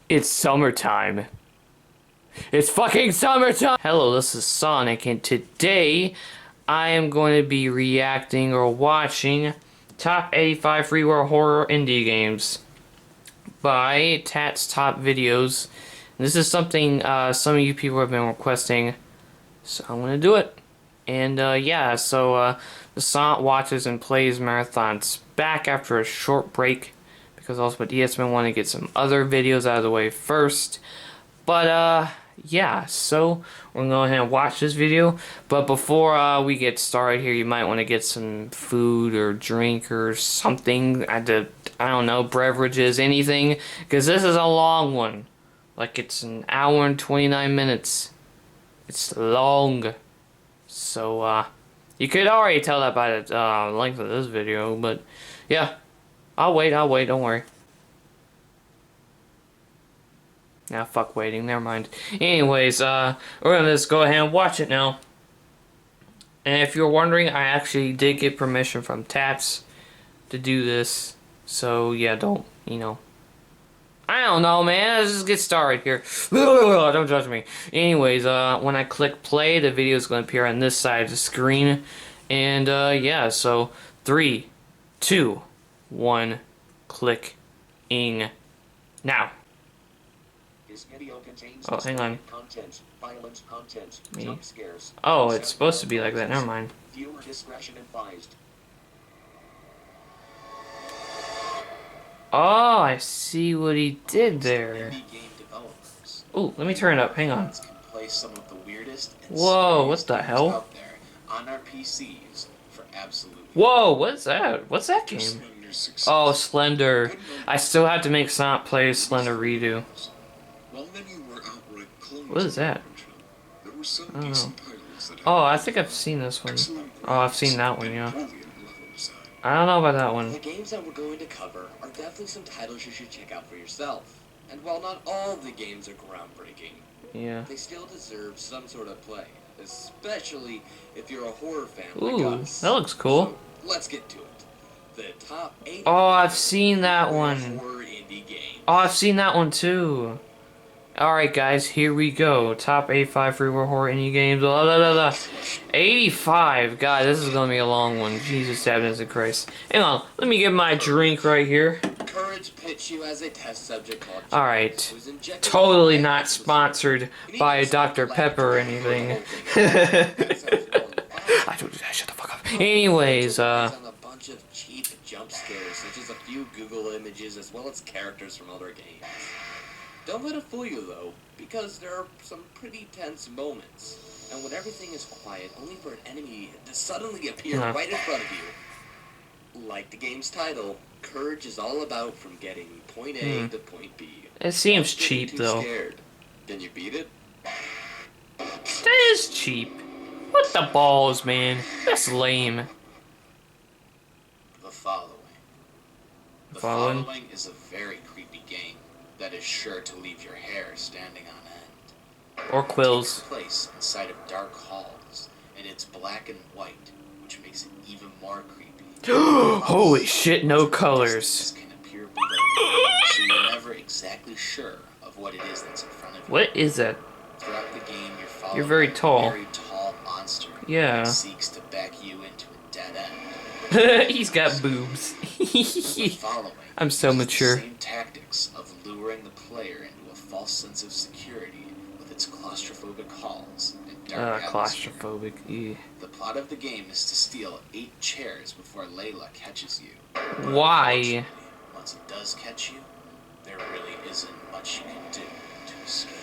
It's summertime. It's fucking summertime! Hello, this is Sonic, and today I am going to be reacting or watching Top 85 Freeware Horror Indie Games by Tats Top Videos. This is something some of you people have been requesting, so I'm going to do it. And yeah, so the Sonic Watches and Plays Marathon's back after a short break, because also DS been wanting to get some other videos out of the way first. But yeah, so we're gonna go ahead and watch this video. But before we get started here, you might want to get some food or drink or something. I don't know, beverages, anything, because this is a long one. Like, it's an hour and 29 minutes. It's long. So you could already tell that by the length of this video. But yeah, I'll wait. Don't worry. Nah, fuck waiting, never mind. Anyways, we're gonna just go ahead and watch it now. And if you're wondering, I actually did get permission from Tats to do this. So yeah, don't, I don't know, man. Let's just get started here. Don't judge me. Anyways, when I click play, the video is gonna appear on this side of the screen. And yeah, so 3, 2, 1, clicking now. This video contains hang on. content, violent content, Me? jump scares. Oh, it's supposed to be like that. Never mind. Viewer discretion advised. Oh, I see what he did there. Oh, let me turn it up. Hang on. Can play some of the weirdest and Whoa, what the games hell? out there on our PCs for absolutely. Whoa, what's that? What's that game? Oh, Slender. I still have to make Sonic play Slender redo. What is that? I don't know. Oh, I think I've seen this one. Oh, I've seen that one, yeah. I don't know about that one. The games that we're going to cover are definitely some titles you should check out for yourself. And while not all the games are groundbreaking, yeah, they still deserve some sort of play, especially if you're a horror fan ooh, like us. that looks cool. So, let's get to it. The top 8 Oh, I've seen that one. horror indie games. Oh, I've seen that one too. Alright guys, here we go. Top 85 Freeware Horror Indie Games. Blah, blah, blah, blah. 85. God, this is gonna be a long one. Jesus, heavens and Christ. Hang on, let me get my drink right here. Courage pitch you as a test subject called Alright. Totally not sponsored by Dr. Pepper or anything. I told you that, shut the fuck up. Anyways, on a bunch of cheap jump scares, such as a few Google images as well as characters from other games. Don't let it fool you though, because there are some pretty tense moments, and when everything is quiet, only for an enemy to suddenly appear right in front of you. Like the game's title, Courage is all about from getting point A to point B. It seems cheap though. Scared. Can you beat it? That is cheap. What the balls, man? That's lame. The following. The Following following is a very creepy game that is sure to leave your hair standing on end. or quills. It takes place inside of dark halls, and it's black and white, which makes it even more creepy. Holy shit, no colors. Can appear below, so you're never exactly sure of what it is that's in front of you. What is that? Throughout the game, you're following You're very tall. a very tall monster Yeah. that seeks to back you into a dead end. He's got boobs. The following I'm so uses mature. The same tactics of luring the player into a false sense of security with its claustrophobic halls and dark atmosphere. Claustrophobic. Yeah. The plot of the game is to steal 8 chairs before Layla catches you. Why? Unfortunately, once it does catch you, there really isn't much you can do to escape.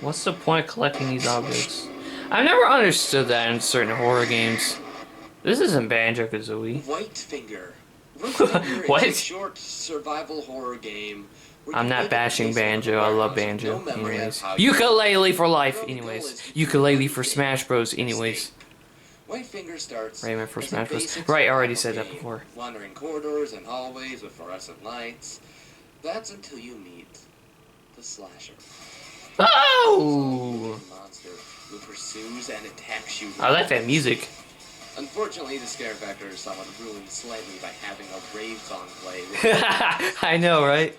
What's the point of collecting these objects? I've never understood that in certain horror games. This isn't Banjo-Kazooie. Whitefinger. What? It's a short survival horror game. I'm not bashing Banjo. I love Banjo. Anyways. Ukulele for life. Anyways. Ukulele for Smash Bros. Anyways. Whitefinger starts Rayman for as a Smash Bros. basic Right, I already said survival that game, before. Wandering corridors and hallways with fluorescent lights. That's until you meet the slasher. Oh! Monster who pursues and attacks you. I like that music. Unfortunately, the scare factor is somewhat ruined slightly by having a rave song play. I know, right?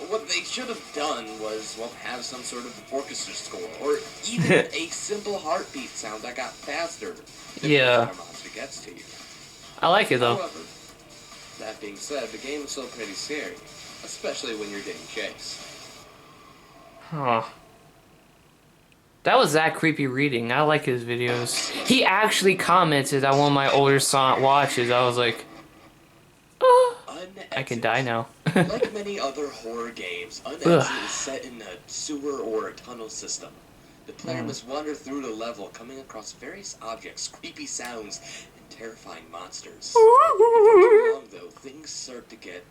What they should have done was, well, have some sort of orchestra score, or even a simple heartbeat sound that got faster the Yeah. closer monster gets to you. I like it though. However, that being said, the game is still pretty scary, especially when you're getting chased. Huh. That was that creepy reading. I like his videos. He actually commented on one of my older watches. I was like, oh, I can die now. Like many other horror games, Unexit is set in a sewer or a tunnel system. The player must wander through the level, coming across various objects, creepy sounds, and terrifying monsters. If you're too long, though, things start to get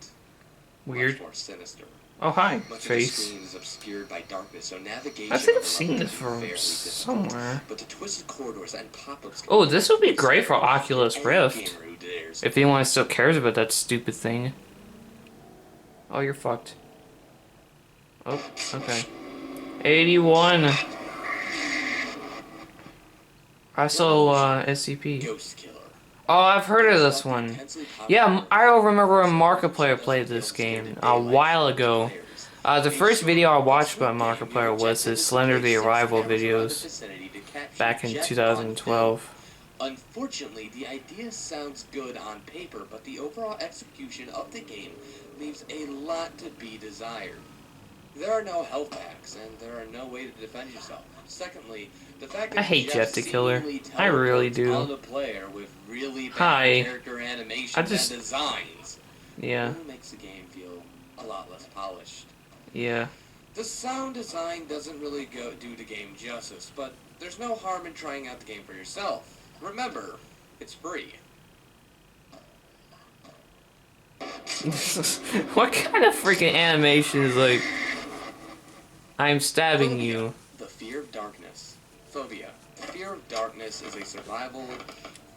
Weird. much more sinister. Oh, hi, Much of the face. screen is obscured by darkness, so navigation I think I've of the seen level this can be from fairly difficult. somewhere. But the twisted corridors and pop-ups. Oh, this would be great for Oculus Any Rift. gamer who dares. If anyone still cares about that stupid thing. Oh, you're fucked. Oh, okay. 81. I saw SCP. Ghost Killer. Oh, I've heard of this one. Yeah, I remember when Markiplier played this game a while ago. The first video I watched about Markiplier was his Slender the Arrival videos back in 2012. Unfortunately, the idea sounds good on paper, but the overall execution of the game leaves a lot to be desired. There are no health packs, and there are no way to defend yourself. Secondly, the fact that I hate Jeff the Killer. seemingly I really teleports do. on the player with really bad Hi. character animations I just- and designs Yeah, really makes the game feel a lot less polished. yeah. The sound design doesn't really do the game justice, but there's no harm in trying out the game for yourself. Remember, it's free. What kind of freaking animation is like, I'm stabbing you? The Fear of Darkness. Phobia. The Fear of Darkness is a survival,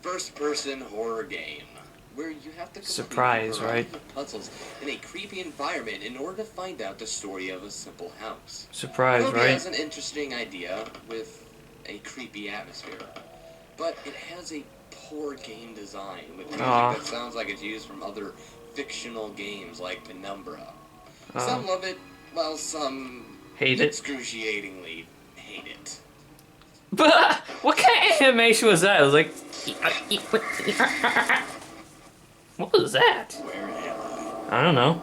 first-person horror game where you have to complete Surprise, a variety right? of puzzles in a creepy environment in order to find out the story of a simple house. Surprise, Phobia right? has an interesting idea with a creepy atmosphere, but it has a poor game design with music that sounds like it's used from other fictional games like Penumbra. Some love it, while some Hate it. excruciatingly hate it. But what kind of animation was that? It was like, what was that? Where Am I don't know.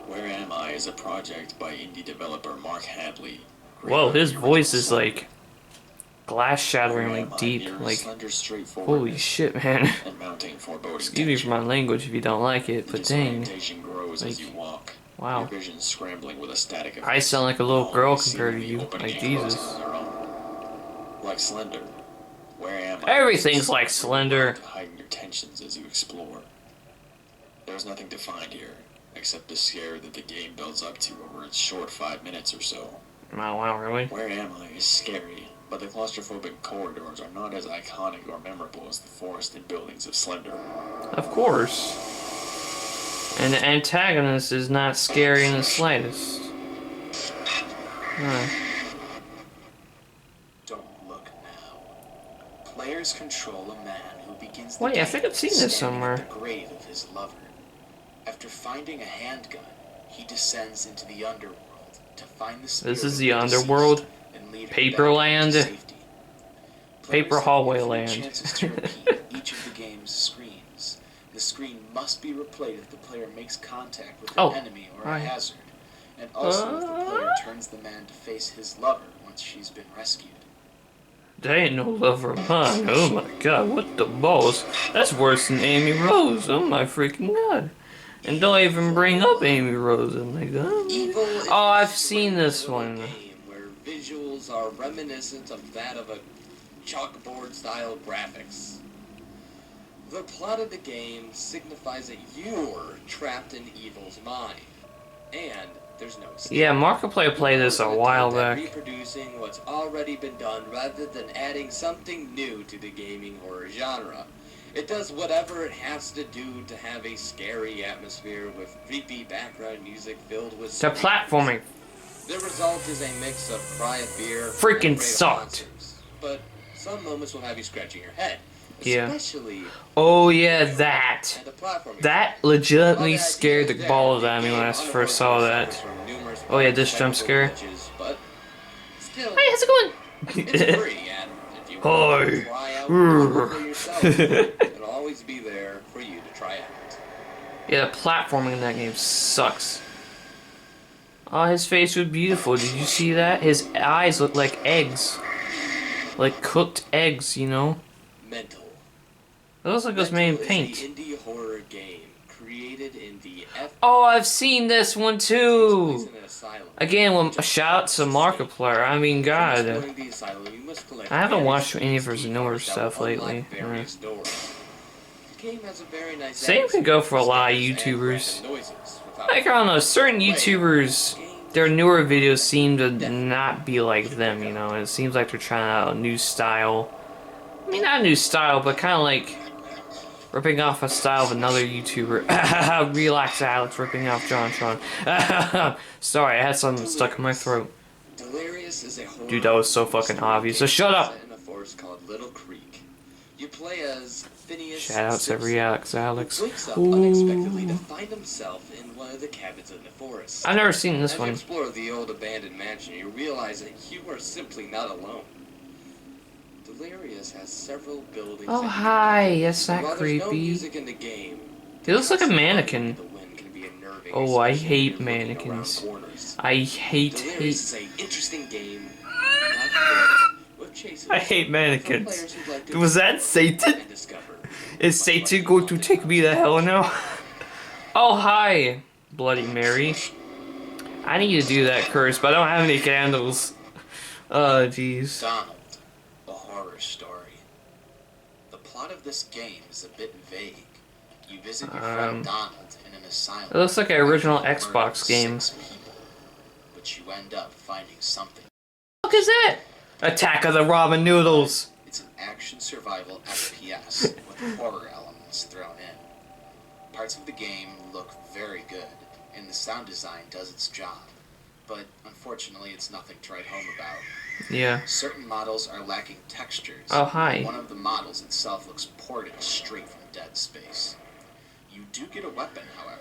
Where Am I is a project by indie developer Mark Hadley. Whoa, his voice is like glass-shatteringly deep. Like, holy shit, man. And mounting foreboding Excuse me for my language if you don't like it, but dang. disorientation grows as you walk. Wow. Your vision scrambling with a static effect. I sound like a little girl Always compared to seemingly you. opening Like, and closing Jesus. on their own. Like Slender. Where Am I? Everything's like Slender. Hiding your tensions as you explore. There's nothing to find here, except the scare that the game builds up to over its short 5 minutes or so. Oh, wow, really? Where Am I is scary, but the claustrophobic corridors are not as iconic or memorable as the forested buildings of Slender. Of course. And the antagonist is not scary in the slightest. Huh. Don't look now. Players control a man who begins the Wait, I game think I've seen this standing somewhere. at the grave of his lover. After finding a handgun, he descends into the underworld to find the spirit This is of the deceased underworld? and lead her Paperland? back to safety. Paper Players have hallway infinite land. chances to repeat each of the game's screens. The screen must be replayed if the player makes contact with an enemy or right. a hazard, and also if the player turns the man to face his lover once she's been rescued. That ain't no lover of mine. Oh my god, what the balls? That's worse than Amy Rose. Oh my freaking god. And don't even bring up Amy Rose. I'm like, Evil is oh, I've a seen this little one. game where visuals are reminiscent of that of a chalkboard-style graphics. The plot of the game signifies that you're trapped in evil's mind, and there's no escape. Yeah, Markiplier played this a while back. Reproducing what's already been done rather than adding something new to the gaming horror genre. It does whatever it has to do to have a scary atmosphere with creepy background music filled with The platforming The result is a mix of cry of fear Freaking and afraid of sucked. monsters. But some moments will have you scratching your head. Yeah. Especially Oh yeah, that. at the platforming. That legitimately scared the balls out of me when I first saw that. Oh yeah, this jump scare. But still, Hey, how's it going? it's free, and if you want Hi. to try out the for yourself, it'll always be there for you to try out. Yeah, the platforming in that game sucks. Oh, his face was beautiful. Did you see that? His eyes look like eggs. Like cooked eggs, you know? Mental. It looks like it was made in paint. Is an indie horror game created in the Oh, I've seen this one too! in an asylum. Again, well, a shout out to Markiplier. I mean, God. Exploring the asylum, you must collect I haven't watched various any of his key newer cards that stuff will unlock lately. various doors. The game has a very nice Same could go for a lot of atmosphere, YouTubers. and noises without Like, I don't know, certain YouTubers, their newer videos seem to not be like them, you know? It seems like they're trying out a new style. I mean, not a new style, but kind of like ripping off a style of another YouTuber. Relax, Alex, ripping off John Sean. Sorry, I had something stuck in my throat. Delirious is a horror Dude, that was so fucking obvious, so shut up! set in a forest called Little Creek. You play as Phineas Shout out to Simpson, Relax, Alex. who wakes up Ooh. unexpectedly to find himself in one of the cabins in the forest. I've never seen this As one. you explore the old abandoned mansion, you realize that you are simply not alone. Delirious has several buildings. Oh, that you hi, that's can- not While there's no creepy. music in the game, He looks like a the mannequin. wind can be unnerving, Oh, I especially hate when you're looking around mannequins. corners. I hate. Delirious is an interesting game. Not filled with chases. I hate For mannequins. players who'd like to Was that Satan? and discover. Is Satan going to take me to hell now? Oh, hi, Bloody Mary. I need to do that curse, but I don't have any candles. Oh, jeez. Donald, a horror story. The plot of this game is a bit vague. You visit your friend Donald in an asylum. It looks like an original Xbox murdering game. 6 people, but you end up finding something. What is it? Attack of the Ramen Noodles. It's an action survival FPS with horror elements thrown in. Parts of the game look very good, and the sound design does its job. But unfortunately, it's nothing to write home about. Yeah. Certain models are lacking textures. Oh, hi. One of the models itself looks ported straight from Dead Space. You do get a weapon, however,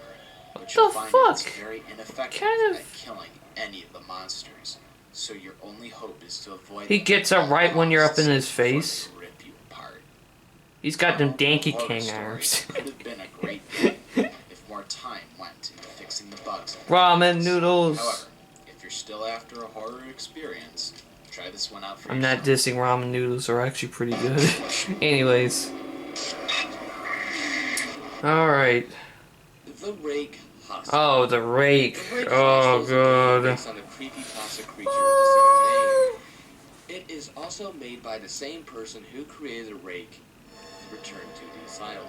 but What you'll the find fuck? it's very ineffective Kind of- at killing any of the monsters. So your only hope is to avoid. He gets it right when you're up in his face. before they rip you apart. He's got them Donald, Danky the horror King story arms. could have been a great game if more time went into fixing the bugs. in the Ramen games. noodles. However, if you're still after a horror experience, try this one out for I'm not yourself. dissing ramen noodles, they're actually pretty good. Anyways. Alright. The Rake Hospital. Oh, the rake. The Rake Oh, Hospital is a game god. based on the creepypasta creature of the same name. It is also made by the same person who created the Rake, Return to the Asylum.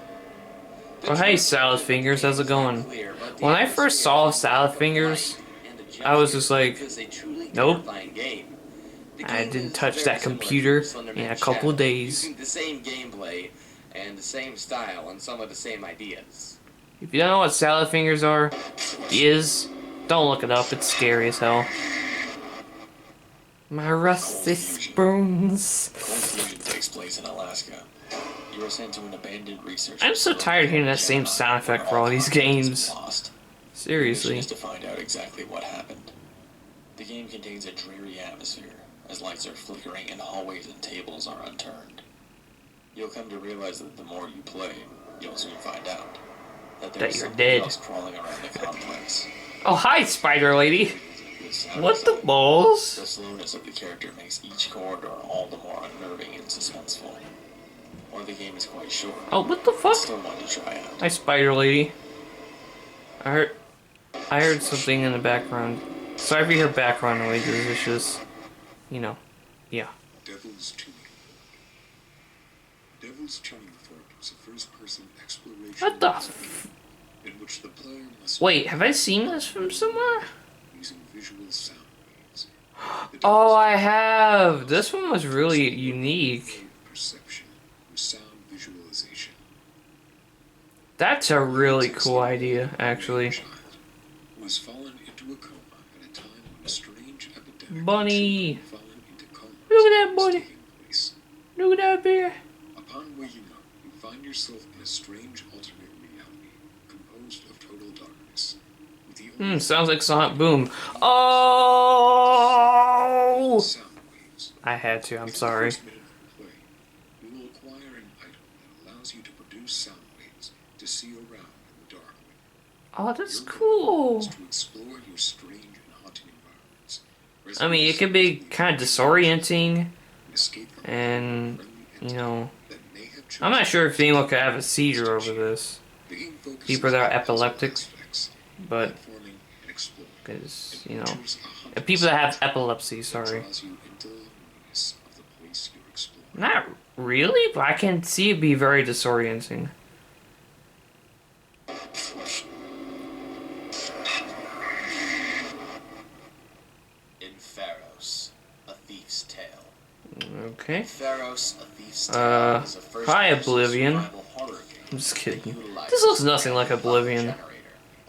Oh, hey, Salad Fingers, how's it going? When I first saw Salad Fingers, I was just like, nope. I didn't touch that computer in a couple of days. Using the same gameplay and the same style and some of the same ideas. If you don't know what Salad Fingers don't look it up, it's scary as hell. My rusty spoons. Confusion takes place in Alaska. You are sent to an abandoned research. I'm so tired of hearing that same sound effect for all these games. Lost. Seriously. The mission is to find out exactly what happened. The game contains a dreary atmosphere, as lights are flickering and hallways and tables are unturned. You'll come to realize that the more you play, you'll soon find out that there's you're something dead. else crawling around the complex. Oh, hi, Spider Lady. Good sound What the design. balls? The slowness of the character makes each corridor all the more unnerving and suspenseful. While the game is quite short, Oh, what the it's fuck? still one to try out. Hi, Spider Lady. I heard something in the background. Sorry if you hear background noises, it's just, you know, yeah. Devil's Tuning. Devil's Tuning Fort is a first-person exploration What the in which the player must Wait, have I seen this from somewhere? using visual sound waves. The Oh, Devil's I have. This one was really unique. perception with sound visualization. That's a really cool idea, actually. Child was fallen into a coma at a time when a strange epidemic Bunny. of children fallen into comas Look at that was bunny. taking place. Look at that bear. Upon waking up, find yourself in a strange alternate reality composed of total darkness. With the only Sounds like Sonic Boom. Oh! sound waves. I had to, I'm Within the sorry. first minute of the play, you will acquire an item that allows you to produce sound waves to see around in the dark. Oh, that's Your goal cool. is to explore your strange and haunting environments. I mean, it can be kind of disorienting, and, you know, I'm not sure if anyone could have a seizure over this. People that are epileptic, but, because, you know, people that have epilepsy, sorry. Not really, but I can see it be very disorienting. In Pharos, A Thief's Tale. Okay. Pharos, A Thief's Tale is a Hi, first-person Oblivion. survival horror game I'm just kidding. that utilizes This looks nothing like a Oblivion. generator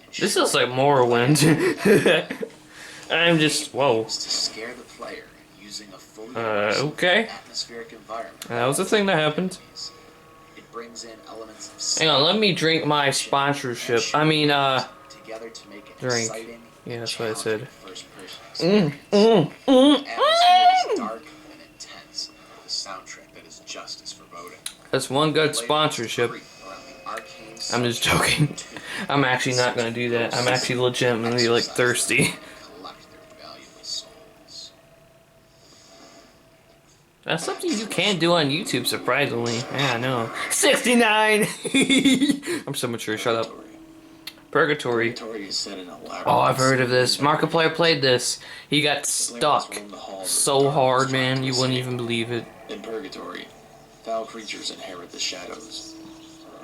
and This looks like Morrowind. I'm just, whoa. to scare the player using a fully Okay. atmospheric environment. That was the thing that happened. It brings in elements of Hang on, let me drink my sponsorship. I mean, together to make an drink. exciting, Yeah, that's what I said. first-person experience. The atmosphere is dark and intense, with a soundtrack that is just as foreboding. That's one good sponsorship. I'm just joking. I'm actually not gonna do that. I'm actually legitimately, like, thirsty. That's something you can do on YouTube, surprisingly. Yeah, I know. 69! I'm so mature, shut up. Purgatory. Purgatory is set in a labyrinth. Oh, I've heard of this. Markiplier played this. He got stuck so hard, man. You wouldn't even believe it. In Purgatory, foul creatures inherit the shadows,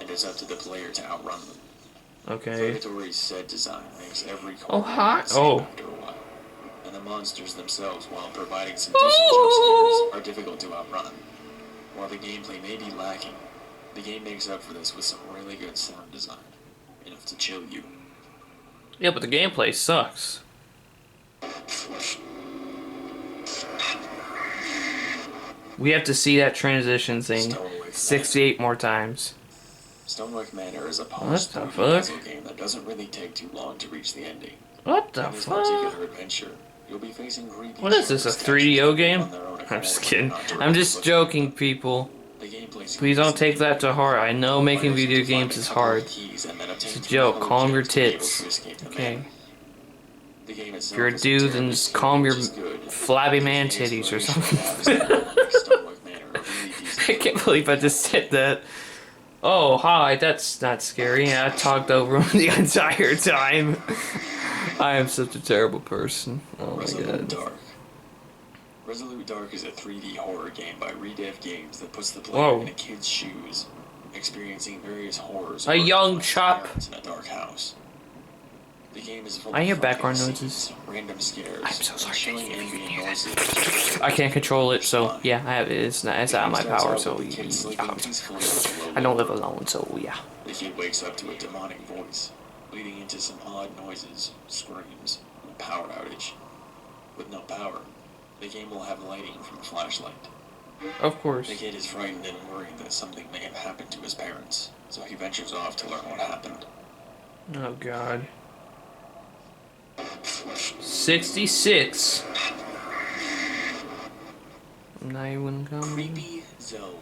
and it's up to the player to outrun them. Okay. Purgatory's set design makes every Oh, corner hot. the same Oh. after a while. And the monsters themselves, while providing some decent jump scares, are difficult to outrun. While the gameplay may be lacking, the game makes up for this with some really good sound design, enough to chill you. Yeah, but the gameplay sucks. We have to see that transition thing 68 more times. Stonewick Manor is a What polished the 3D fuck? puzzle game that doesn't really take too long to reach the ending. What the In this fuck? particular adventure, you'll be facing creepy What is this, a shadow 3DO statues game? on their own I'm just accord, kidding. not I'm directly just looking joking, at them. people. The gameplay Please don't take that to heart. I know making requires you video to find games a is couple of hard. keys and then obtain It's a three joke. colored Calm your gems to be able tits. to escape the Okay. manor. The game If you're a itself dude, isn't then terribly just scary, calm your which is good. flabby man The titties or exploration something. atmosphere makes Stonewick Manor a really decent I can't believe I just said that. Oh, hi, that's not scary. I talked over him the entire time. I am such a terrible person. Oh my Resolute god. Dark. Resolute Dark is a 3D horror game by Redev Games that puts the Whoa. player in a kid's shoes, experiencing various horrors. A of young working chop. parents in a dark house. The game is full I hear of background frightening noises. scenes, random scares, I'm so and sorry, chilling can you ambient hear that? noises. I can't control it, so yeah, I have, it's not, it's out of my Starts power, out so with the kid sleeping yeah. peacefully on the I don't live low alone, so yeah. The kid wakes up to a demonic voice, leading into some odd noises, screams, and a power outage. With no power, the game will have lighting from a flashlight. Of course. The kid is frightened and worried that something may have happened to his parents, so he ventures off to learn what happened. Oh god. 66. I'm not even coming. Creepy Zone.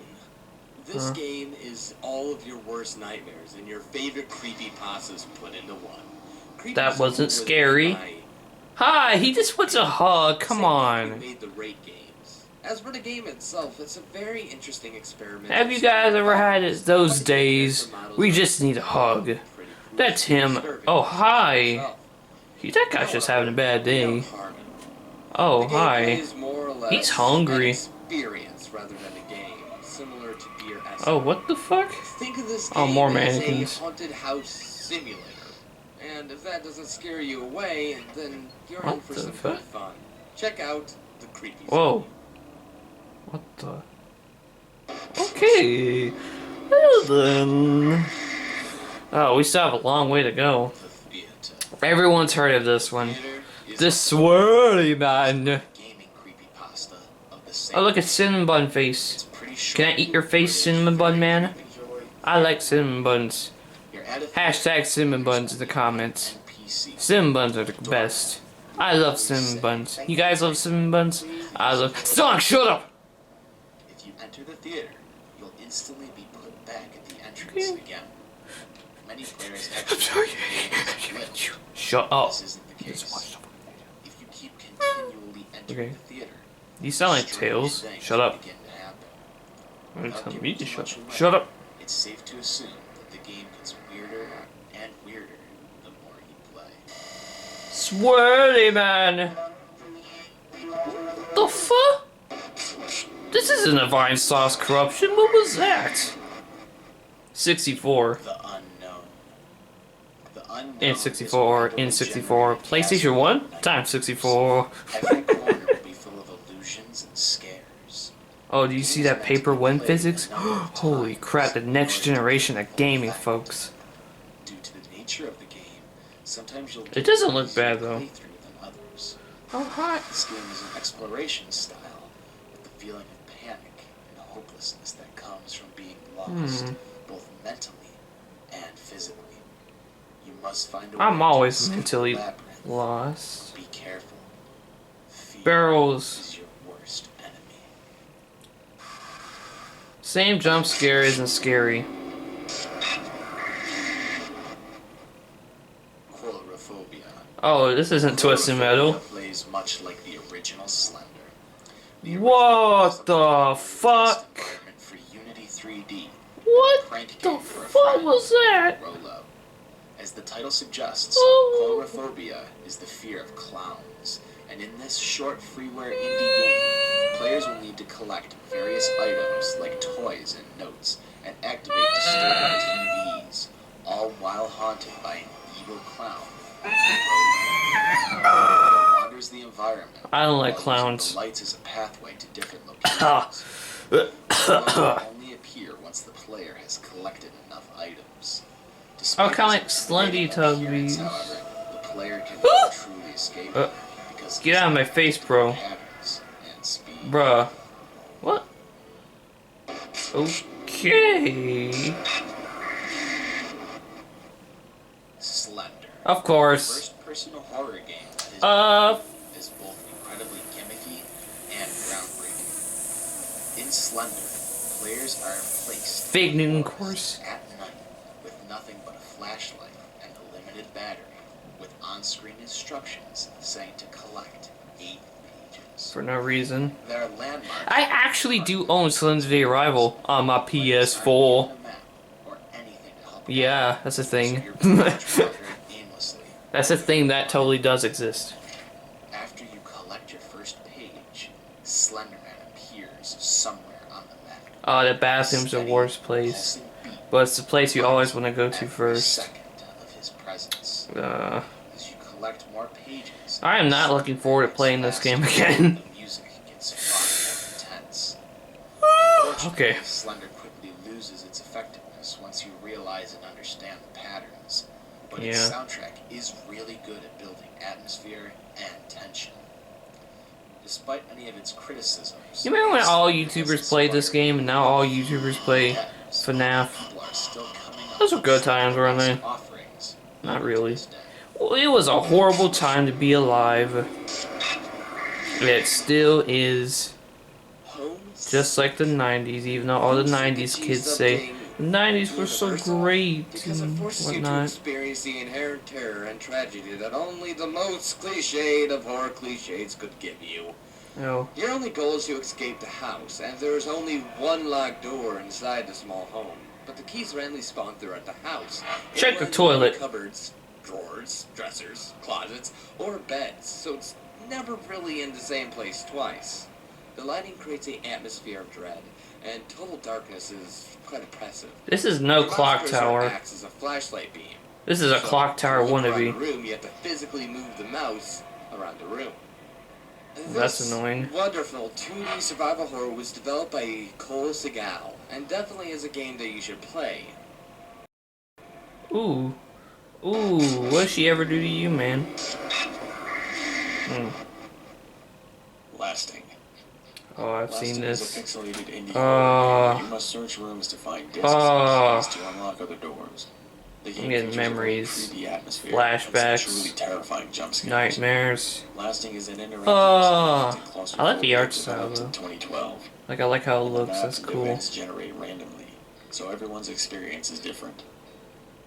This game is all of your worst nightmares and your favorite creepypastas put into one. Creepy That Zone wasn't was scary. made by Hi, he just wants a hug. Come same people who on. made the Rate games. As for the game itself, it's a very interesting experiment. Have you guys ever had those days? We just need a hug. That's him. Oh, hi. That guy's just having a bad day. Oh, hi. He's hungry. Experience rather than a game, similar to Dear Esther. Oh, what the fuck? Think of this Oh, game more as mannequins. a haunted house simulator. And if that doesn't scare you away, then you're in What for the some fuck? good fun. Check out the Creepy Whoa. What the? Okay. Well then. Oh, we still have a long way to go. Zone. The theater. Everyone's heard of this one. Theater is The swirly man. gaming creepypasta of the same Oh, look, it's Cinnamon Bun Face. It's pretty short. Can I eat your face, Cinnamon Bun Man? Enjoy. I like cinnamon buns. Your added Hashtag cinnamon buns in the comments. NPC. Cinnamon buns are the best. I love cinnamon buns. You guys love cinnamon buns? I love. Sonic, shut up! If you enter the theater, you'll instantly be put back at the entrance again. Many players actually sorry. Shut up. This isn't the case. If you keep continually entering the theater, You sound like strange Tails. things Shut up. begin to happen. I'm gonna Without tell giving me to too shut much up. away, Shut up. It's safe to assume that the game gets weirder and weirder the more you play. Swirly man. The fuck? This isn't a Vine Sauce corruption. What was that? 64. The unknown. The unknown In is 64 or randomly in 64. generated PlayStation 1 times 64. Every corner will be full of illusions and scares. Oh, do you see that paper when physics? Holy crap, the next generation of gaming, folks. Due to the nature of the game, sometimes you'll It doesn't look bad, though. playthrough than others. Oh, hot. This game is an exploration style with the feeling of panic and hopelessness that comes from being lost, both mentally and physically. You must find a way I'm to always escape the mentally labyrinth. lost. Be careful. Fear Barrels. is your worst enemy. Same jump scare isn't scary. Quillophobia. Oh, this isn't Twisted Metal. Plays much like the original Slender. The What the fuck? environment for Unity 3D. What Crank the game for a fuck friend. was that? Rolo. As the title suggests, Oh. quillophobia is the fear of clowns. And in this short freeware indie game, players will need to collect various items like toys and notes and activate disturbing TVs, all while haunted by an evil clown. Rolo wanders the environment. I don't like while using clowns. the lights as a pathway to different Ah. locations. Will only appear once the player has collected enough items. Oh, kinda like Despite Slundy this appearance, Tubbies. however, the player can never truly escape it because Get out of my face, bro. patterns and speed. Bruh. What? Okay. Slender. Of course. First-person horror game that is both incredibly gimmicky and groundbreaking. In Slender, players are placed Fake Newton indoors course. at night with nothing but a flashlight and a limited battery, with on-screen instructions saying to collect 8 pages. For no reason. There are landmarks. I actually do own Slim's V Arrival on my PS4. Yeah, that's a thing. That's a thing that totally does exist. After you collect your first page, Slenderman appears somewhere on the map. Oh, the bathroom's the worst place. But it's the place you always want to go to first. Second of his presence. Uh, As you collect more pages, I am not looking forward to playing this game again. the music gets far more intense. Okay. Unfortunately, Slender quickly loses its effectiveness once you realize and understand the patterns. But its Yeah. soundtrack is really good at building atmosphere and tension. Despite any of its criticisms, You remember when all YouTubers played this game and now all YouTubers play FNAF? people are still coming up Those were with good times, weren't they? offerings Not even to really. this day. Well, it was a horrible time to be alive. It still is. Just like the 90s, even though all the 90s kids say the 90s were so great Because it and forces you to whatnot. experience the inherent terror and tragedy that only the most cliched of horror cliches could give you. Oh, Your only goal is to escape the house, and there is only one locked door inside the small home. But the keys randomly spawn throughout the house. Check the Anywhere in toilet. Cupboards, drawers, dressers, closets, or beds, so it's never really in the same place twice. The lighting creates an atmosphere of dread, and total darkness is quite oppressive. this is no The clock mouse cursor tower. acts as a flashlight beam. This is a So, clock tower to look around wannabe. the room, you have to physically move the mouse around the room. That's This annoying. wonderful 2D survival horror was developed by Cole Segal, and definitely is a game that you should play. Ooh. Ooh, what'd she ever do to you, man? Lasting. Oh, I've seen Lasting is a this. pixelated indie Oh. horror game where you must search rooms to find discs and keys to unlock other doors. The game I'm getting features a very memories, creepy atmosphere flashbacks, and some truly terrifying jump scares. nightmares. Lasting is an interactive Oh, experience in I like the claustrophobic art style developed in though. 2012. Like I like how it And the looks. map That's and cool. events generate randomly, so everyone's experience is different.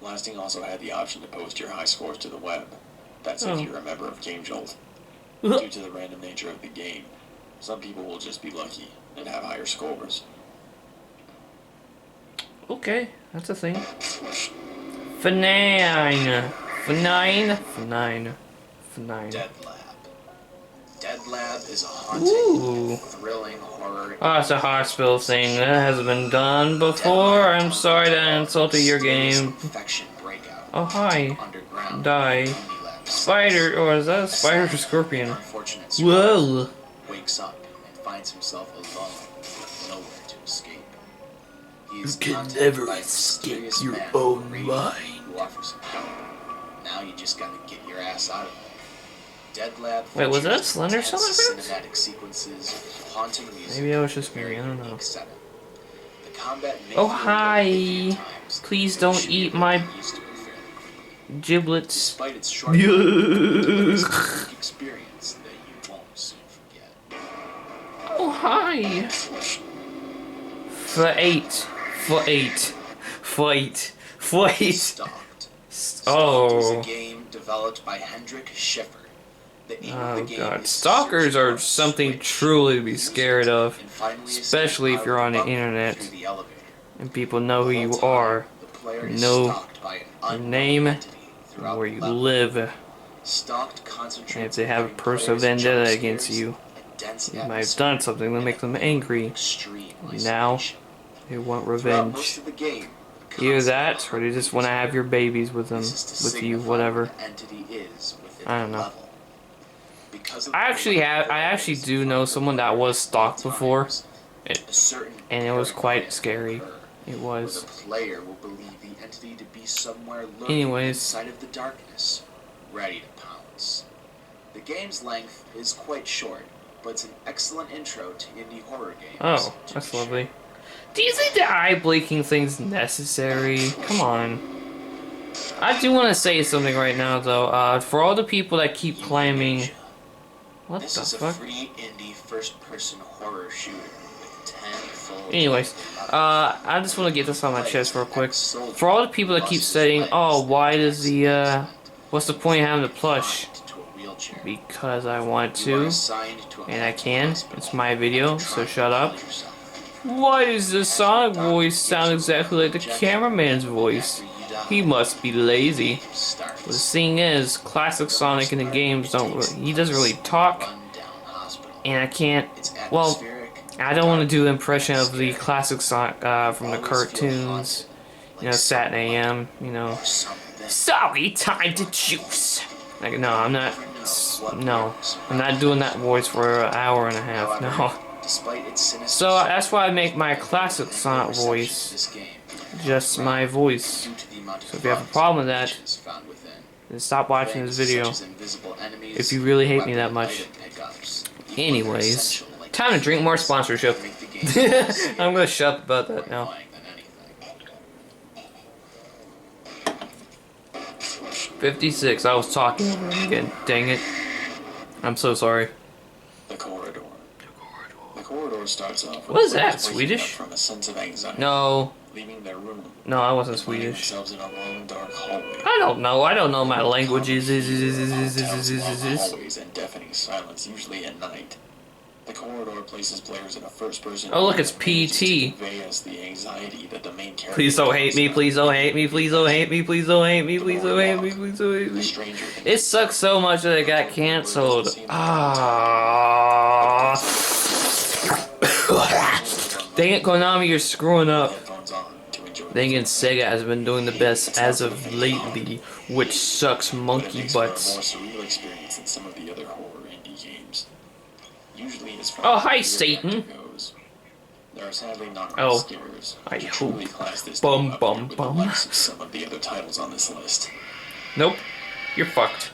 Lasting also had the option to post your high scores to the web. That's Oh. if you're a member of Game Jolt. Due to the random nature of the game, some people will just be lucky and have higher scores. Okay, that's a thing. F9. F9. F9. F9. Dead Lab. Dead Lab is a haunting, Ooh. thrilling horror. Oh, it's a hospital thing. That hasn't been done before. I'm sorry that I insulted your game. Infection breakout. Oh, hi. Underground. Die. Only lab Spider. Or is that a spider or scorpion? Unfortunate Whoa. wakes up and finds himself alone with nowhere to escape. He is You can contacted never by a escape mysterious your man own on the radio mind. who offers him help. Now you just gotta get your ass out of there. Dead Lab. Wait, was that a features Slender intense Cell reference? cinematic sequences, haunting music, Maybe I was just me. I don't know. unique setup. The combat may Oh, feel hi. lengthy at times, Please but don't you should be eat able to my get used to it fairly. giblets. Despite its shortcomings, it delivers a unique experience that you won't soon forget. Oh, hi. For 8. For 8. Fight. Fight. Stalked. Stalked Oh. was a game developed by Hendrik Schiffer. The aim of the Oh game god. is to Stalkers search are for something switch, truly to be use scared it, of. and finally escape Especially if out you're of on the bunker internet through the elevator. and people know who The you whole time, are, the player is know stalked by an your unknown name, entity throughout where the you level. live, Stalked concentrates and if they on have a giving personal players vendetta jump against scares you, and dense you might have atmosphere done something to and make a them feeling of angry. extreme Now, isolation. they want Throughout most revenge. of the game, the Either concept that, of or they just want to have your babies with them, this is to with you, signify whatever. what the entity is within I don't the know. level. Because of I actually the do know someone that was stalked before, a certain and it was quite paranoia scary. will occur, It where was. the player will believe the entity to be somewhere lurking Anyways. inside of the darkness, ready to pounce. The game's length is quite short, but it's an excellent intro to indie horror games. Oh, to that's be sure. lovely. Do you think the eye blinking thing's necessary? Come on. I do want to say something right now, though. For all the people that keep claiming... What This the is a fuck? free indie first-person horror shooter with 10 full. Anyways, I just want to get this on my chest real quick. For all the people that keep saying, oh, why does the, what's the point of having the plush? Because I want to, and I can. It's my video, so shut up. Why does the Sonic voice sound exactly like the cameraman's voice? He must be lazy. Well, the thing is, classic Sonic in the games he doesn't really talk, and I can't, well, I don't want to do an impression of the classic Sonic from the cartoons, you know, Saturday AM, you know, sorry, time to juice. Like, no, I'm not doing that voice for an hour and a half, no. So that's why I make my classic Sonic voice just my voice. So if you have a problem with that, then stop watching this video. If you really hate me that much. Anyways, time to drink more sponsorship. I'm gonna shut up about that now. $56. I was talking over him again. Dang it. I'm so sorry. The corridor. The corridor starts off with What is the that, players waking Swedish? up from a sense of anxiety, No. leaving their room, No, I wasn't finding Swedish. themselves in a long, dark hallway. I don't know my languages. Hallways and deafening silence, usually at night. The corridor places players in a first-person. Oh, look, it's manages to PT. convey us the anxiety that the main character. Please don't hate me, please don't hate me, please don't hate me, please don't hate me, please don't hate me, please don't hate The me. stranger. It sucks so much that it got cancelled. Ah. Dang it, Konami, you're screwing up. Headphones on to enjoy the Dang it, Sega has been doing the best as of lately, which sucks But it monkey makes for a more butts. surreal experience than some of the other horror indie games. Usually, as far Oh, as hi, the Satan. reactor goes, there are sadly not Oh, enough scares I to hope. truly class this Bum, game up bum, here with bum. the likes of some of the other titles on this list. Nope, you're fucked.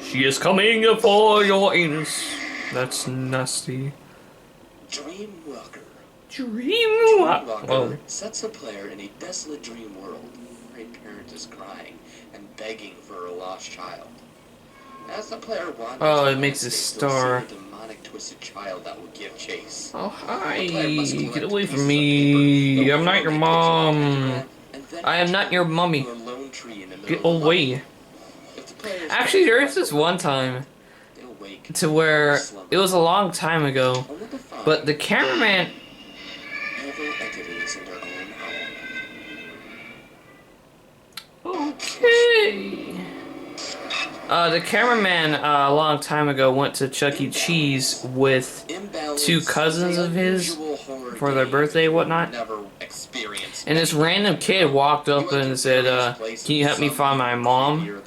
She is coming for your anus. That's nasty. Dreamwalker. Dreamwalker. Dreamwalker sets a player in a desolate dream world where a parent is crying and begging for a lost child. As the player wanders, Oh, it makes a star. a demonic twisted child that will give chase. Oh, hi. The player must collect Get away pieces from of me. paper that I'm will not form your a picture mom. pentagram, and then I am not your mummy. to a lone tree in the middle Get of the away. night. If the player is Actually, there is this one time they'll wake to where slumber, it was a long time ago, only to find but the cameraman. evil entities in their own home. Okay. The cameraman a long time ago went to Chuck E. Cheese with Imbalance two is cousins an of his unusual horror for their game birthday and whatnot. never experienced. And this random kid walked up and said, "Can you help me find my mom?"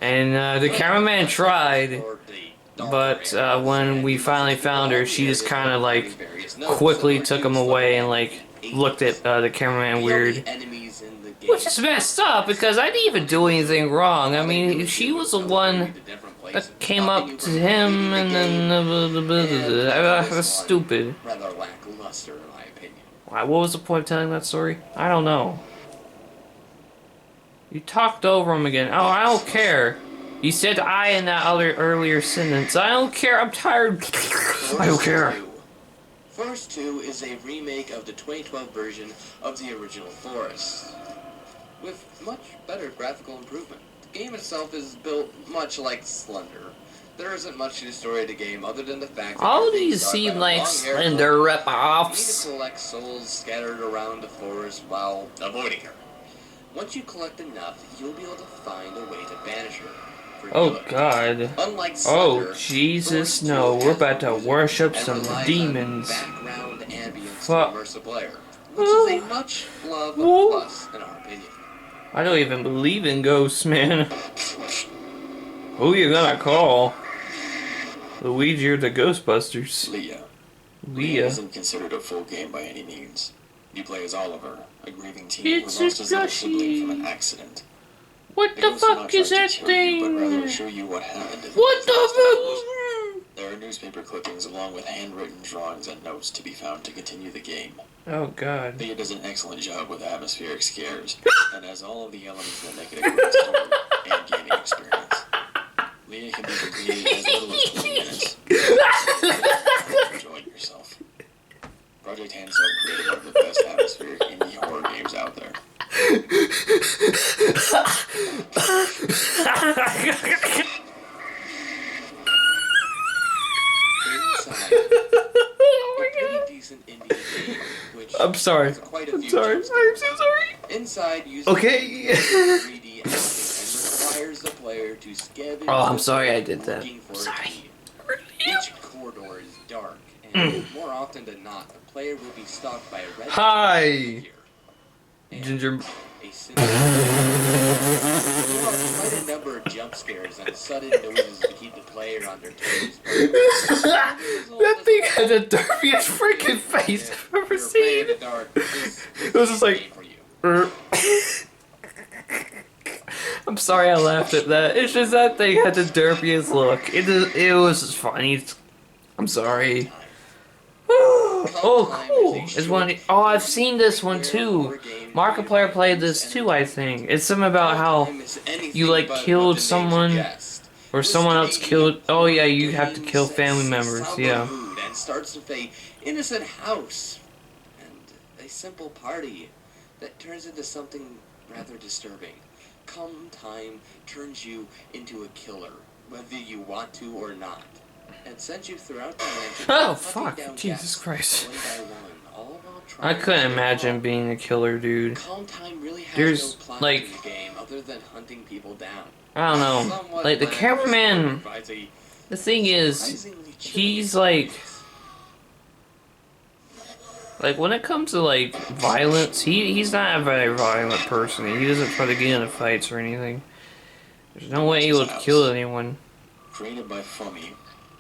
And the cameraman tried, but when we finally found her, she just kind of like quickly took him away and like looked at the cameraman weird. Which is messed up because I didn't even do anything wrong. I mean, she was the one that came up to him and then that's stupid. Rather lackluster, in my opinion. What was the point of telling that story? I don't know. You talked over him again. Oh, I don't care. You said I in that other earlier sentence. I don't care. I'm tired. I don't care. Forest 2 is a remake of the 2012 version of the original Forest, with much better graphical improvement. The game itself is built much like Slender. There isn't much to the story of the game other than the fact that All you're being these stalked by seem a like long-haired Slender You rip-offs. need to collect souls scattered around the forest while avoiding her. Once you collect enough, you'll be able to find a way to banish her. For Oh good. God. Unlike Oh Slender, Jesus, Forest no. 2 We're has about to music worship and some relies on demons. background ambience Fuck. to immerse the player, which is a much love Whoa. plus in our opinion. I don't even believe in ghosts, man. Who you gonna call? Luigi or the Ghostbusters? Leah. Leah. isn't considered a full game by any means. You play as Oliver, a grieving teen It's who lost his little Joshy. sibling from an accident. What The the ghosts do not fuck try is to that kill you, but rather thing? show you what happened. in What the disaster. fuck? There are newspaper clippings along with handwritten drawings and notes to be found to continue the game. Oh God. Leah does an excellent job with atmospheric scares, and has all of the elements that make it a great story and gaming experience. Leah can be completed in as little as 20 minutes. Enjoying yourself. Project Hands Up created one of the best atmospheric indie horror games out there. Inside, a pretty decent indie game, which I'm sorry. has quite a I'm few sorry. jump I'm scares. so sorry. Inside uses Okay. 3D editing and requires the player to scavenge. Oh, I'm the sorry I world did that. looking for a Sorry. key. Each corridor is dark, and more often than not, the player will be stalked by a red Hi. figure. And Ginger. a sinister there are quite a number of jump scares and sudden noises to keep the player on their toes. That thing had the derpiest freaking face I've ever seen. It was just like- I'm sorry I laughed at that. It's just that thing had the derpiest look. It was just funny. I'm sorry. Oh, cool. It's one. Oh, I've seen this one too. Markiplier played this too, I think. It's something about how you like killed someone or someone else killed. Oh yeah, you have to kill family members. Yeah. And starts with a innocent house and a simple party that turns into something rather disturbing. Come time turns you into a killer, whether you want to or not, and sends you throughout the mansion. Oh hunting fuck! down Jesus guests, Christ. one by one, all while I trying couldn't to imagine help. being a killer, dude. Calm Time really has There's, no plot like- to the game other than hunting people down. I don't know. Somewhat Like the lackluster cameraman. provides a The thing is, surprisingly chilling he's like. experience. Like, when it comes to, like, violence, he's not a very violent person. He doesn't try to get into fights or anything. There's no way he would kill anyone. Created by Fummy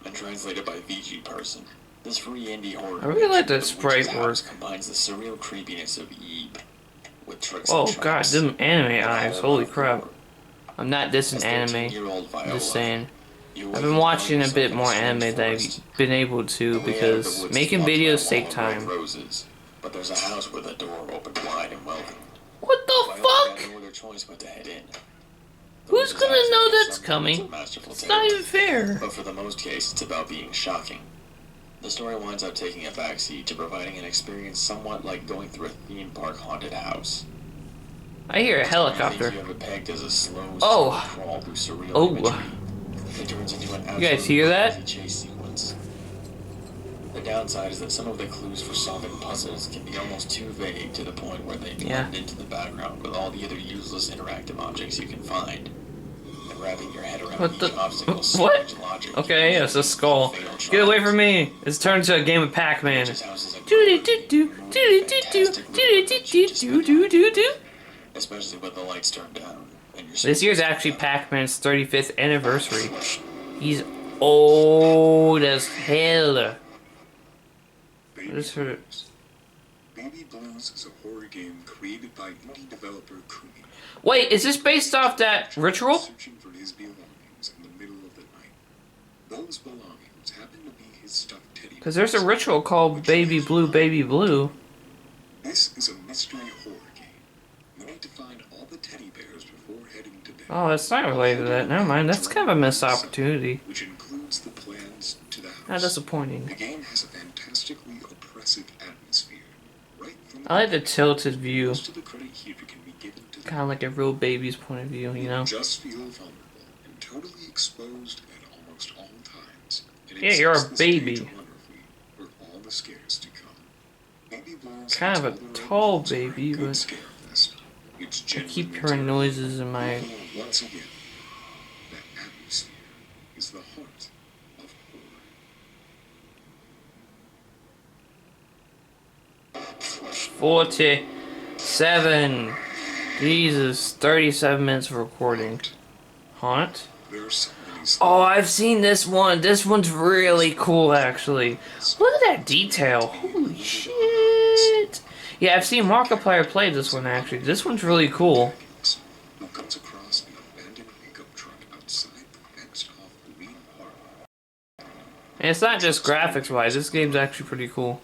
and translated by VG Person, this free indie horror I really like that The sprite Witch's House work. combines the surreal creepiness of Eve with tricks Oh and god, traps. them anime and eyes, all holy about crap. horror. I'm not dissing As anime. 13-year-old I'm Viola, just saying. I've been watching a bit more anime than I've been able to because making videos take time. Roses, but there's a house with a door open wide and welcome. What the fuck? No other choice but to head in. Who's gonna know that's coming? It's not even fair. But for the most case, it's about being shocking. The story winds up taking a backseat to providing an experience somewhat like going through a theme park haunted house. I hear a helicopter. You have it pegged as a slow, Oh. crawl through surreal Oh. imagery. It turns into an You guys hear that? absolutely crazy chase sequence. The downside is that some of the clues for solving puzzles can be almost too vague to the point where they blend into the background with all the other useless interactive objects you can find. And wrapping your head around What each the- obstacle what? logic. Okay, yes, a skull. Fatal Get away trials. from me! It's turned to a game of Pac-Man. Which houses a Do-do-do-do, do-do-do-do, especially with the lights turned down. And your This year's actually Pac-Man's 35th anniversary. He's old as hell. Baby What is her... Blues. Baby Blues is a horror game created by indie developer Kumi. Wait, is this based off that ritual? Searching for his belongings in the middle of the night. Those belongings happen to be his stuffed teddy bear. Because there's a ritual called Baby Blue, Baby Blue. This is a mystery horror game. You need to find all the teddy bears before heading to bed. Oh, that's not related to that. Never mind. That's kind of a missed opportunity. Which includes the plans to the house. How disappointing. The game has a fantastically oppressive atmosphere. Right from I like the tilted view. most of the credit here can be given to the Kind of like a real baby's point of view, you know? just feel vulnerable and totally exposed at almost all times. And it Yeah, you're a sets the stage baby. wonderfully for all the scares to come. Baby Blues Kind has of a all the tall elements for a baby, good but scare fest. It's I keep genuinely hearing terrible. noises in my... Once again, that atmosphere is the heart of horror. 47. Jesus, 37 minutes of recording. Haunt? There are so many Oh, I've seen this one. This one's really cool, actually. Look at that detail. Holy shit. Yeah, I've seen Markiplier play this one, actually. This one's really cool. who comes across an abandoned pickup truck outside the fenced-off Green Park. And it's not just graphics-wise. This game's actually pretty cool.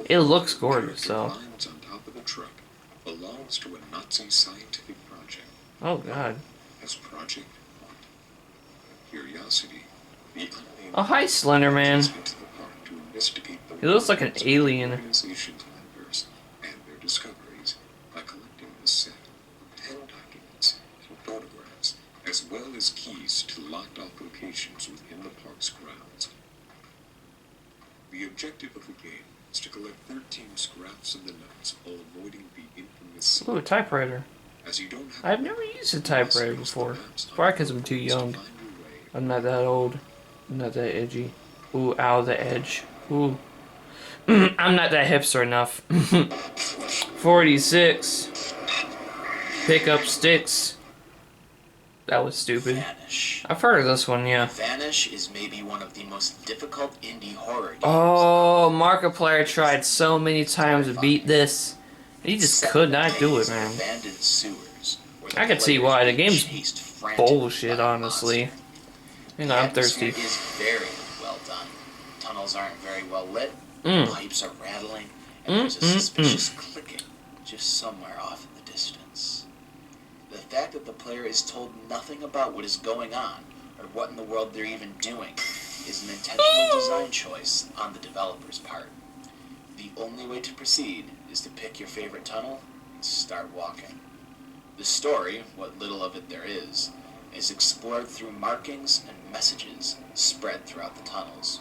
It looks gorgeous, so... Lines on top of the truck belongs to a Nazi scientific project. Oh, God. As Project Haunt. Curiosity. The unnamed Oh, hi, Slender Man. into the park to investigate the He looks like an alien. organization's members and their discoveries by collecting a set of 10 documents and photographs, as well as keys to locked-off locations within the park's grounds. The objective of the game is to collect 13 scraps of the notes while avoiding the infamous Ooh, a typewriter. as you don't have I've never used a typewriter before. Probably because I'm too young. to find your way. I'm not that old. I'm not that edgy. Ooh, ow, the edge. Ooh. I'm not that hipster enough. 46. Pick up sticks. That was stupid. Vanish. I've heard of this one, yeah. Vanish is maybe one of the most difficult indie horror games. Oh, Markiplier tried so many times to beat this. He just could not do it, man. Abandoned sewers, where the I could see players why. The are game's chased frantically bullshit, by a honestly. monster. Hang The on, I'm atmosphere thirsty. is very well done. Tunnels aren't very well lit. Mm. Pipes are rattling, and there's a suspicious clicking just somewhere off in the distance. The fact that the player is told nothing about what is going on, or what in the world they're even doing, is an intentional design choice on the developer's part. The only way to proceed is to pick your favorite tunnel and start walking. The story, what little of it there is explored through markings and messages spread throughout the tunnels.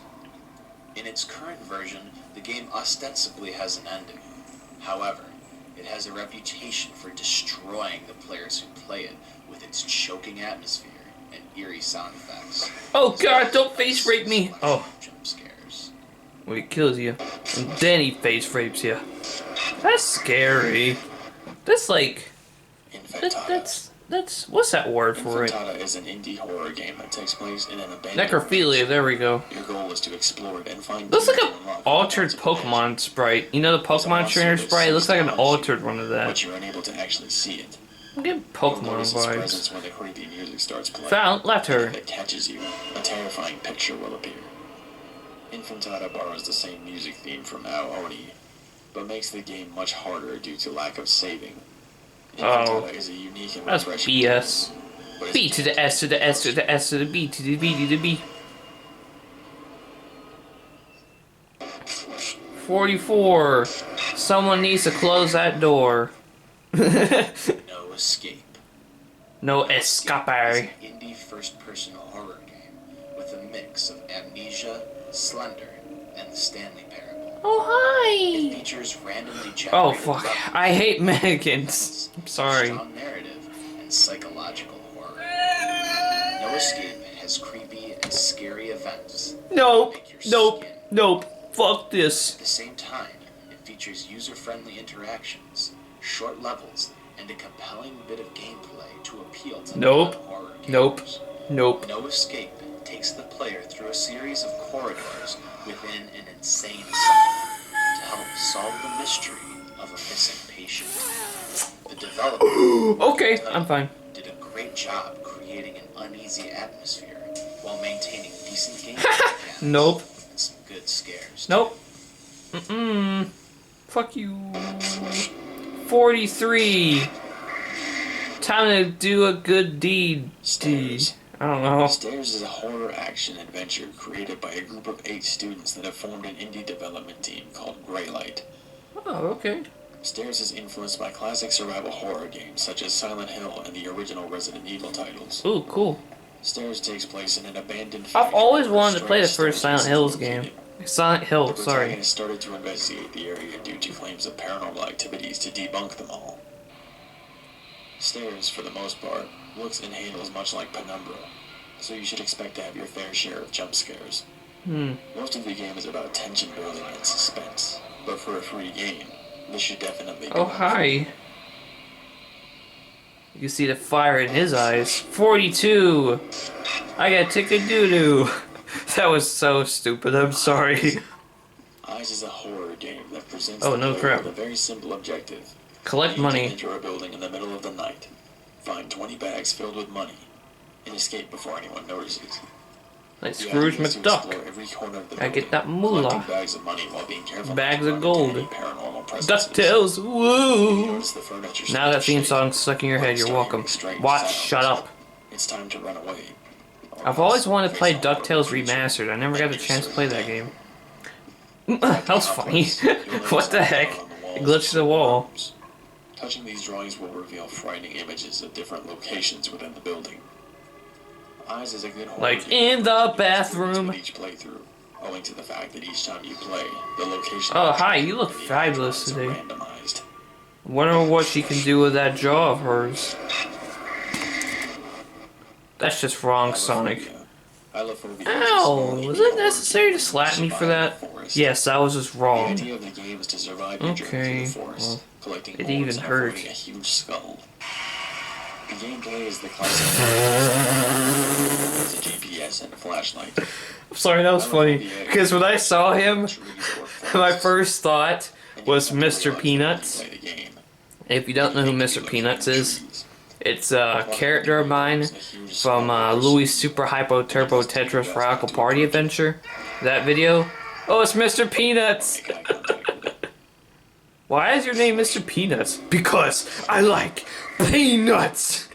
In its current version, the game ostensibly has an ending. However, it has a reputation for destroying the players who play it with its choking atmosphere and eerie sound effects. Oh god, don't face rape me! Oh, Jump scares. well, he kills you. And then he face rapes you. That's scary. That's like... That's... What's that word for it? Infantata is an indie horror game that takes place in an abandoned... Necrophilia, there we go. Your goal is to explore it and find... Looks like keys an to unlock altered the Pokemon sprite. You know the Pokemon trainer sprite? It looks like an altered one of that. But you're unable to actually see it. I'm getting You'll Pokemon notice its vibes. presence when the creepy music starts playing. Found letter. If it catches you, a terrifying picture will appear. Infantata borrows the same music theme from Aoi, but makes the game much harder due to lack of saving. Infantata is a unique and That's refreshing BS. game, but B to the S to the S to the S to the B to the B to the B. 44. Someone needs to close that door. No Escape. No Is escape. an indie first-person horror game with a mix of Amnesia, Slender, and the Stanley Parable. Oh, It hi. features randomly generated Oh, fuck. levels, I hate mannequins. I'm sorry. strong narrative, and psychological horror. No Escape has creepy and scary events. Nope. Make your Nope. skin. Nope. Fuck this. At the same time, it features user-friendly interactions, short levels, and a compelling bit of gameplay to appeal to Nope. non-horror gamers. Nope. Nope. No Escape takes the player through a series of corridors within an insane asylum to help solve the mystery of a missing patient. The developer Okay, I'm fine. did a great job creating an uneasy atmosphere while maintaining decent gameplay mechanics Nope. and some good scares. Nope. Mm-mm. Fuck you. 43. Time to do a good deed. Stairs. I don't know. Stairs is a horror action adventure created by a group of 8 students that have formed an indie development team called Greylight. Oh, okay. Stairs is influenced by classic survival horror games such as Silent Hill and the original Resident Evil titles. Ooh, cool. Stairs takes place in an abandoned I've factory always where wanted to play the strange first Silent staircases Hills located. game. Silent Hill, The sorry. protagonist started to investigate the area due to claims of paranormal activities to debunk them all. Stairs, for the most part, looks and handles much like Penumbra, so you should expect to have your fair share of jump scares. Most of the game is about tension building and suspense, but for a free game, this should definitely be Oh, one for hi. you. You can see the fire in his eyes. 42. I got ticket doo-doo. That was so stupid. I'm sorry. Eyes is a horror game that presents Oh, the no player crap. with a very simple objective. Collect You money. enter a building in the middle of the night, find 20 bags filled with money, and escape before anyone notices. Like The Scrooge idea is to McDuck. explore every corner of the I get building, that moolah. collecting bags of money while being careful Bags not of to run gold. into any paranormal presences. DuckTales. If you Woo! notice the furniture Now that starts to theme shake, song's stuck in your or head. you You're start welcome. hearing strange Watch. sounds, Shut up. It's time to run away. Or I've else always wanted to face play a horrible DuckTales creature Remastered. I never got the chance to play that game. Like That was in our funny. place, you'll notice What the a heck? drawing on the It walls glitched of the certain wall. rooms. Touching these drawings will reveal frightening images of different locations within the building. Eyes is a good horror Like game in for the experience bathroom. with each playthrough, owing to the fact that each time you play, the location. Oh, of each hi, room you look and the fabulous drawings are today. randomized. Wonder what she can do with that jaw of hers. That's just wrong, Sonic. Allophobia. Ow! Was it necessary to slap me for that? Yes, that was just The wrong. idea of the game is to survive your journey Okay, through the forest, well, collecting it ores even and hurt. avoiding a huge skull. The gameplay is the classic. It's a GPS and a flashlight. I'm sorry, that was funny. Because when I saw him, my first thought was Mr. Peanuts. If you don't know who Mr. Peanuts is, it's a character of mine from Louis' Super Hypo Turbo Tetris Radical Party Adventure. That video. Oh, it's Mr. Peanuts! Why is your name Mr. Peanuts? Because I like peanuts!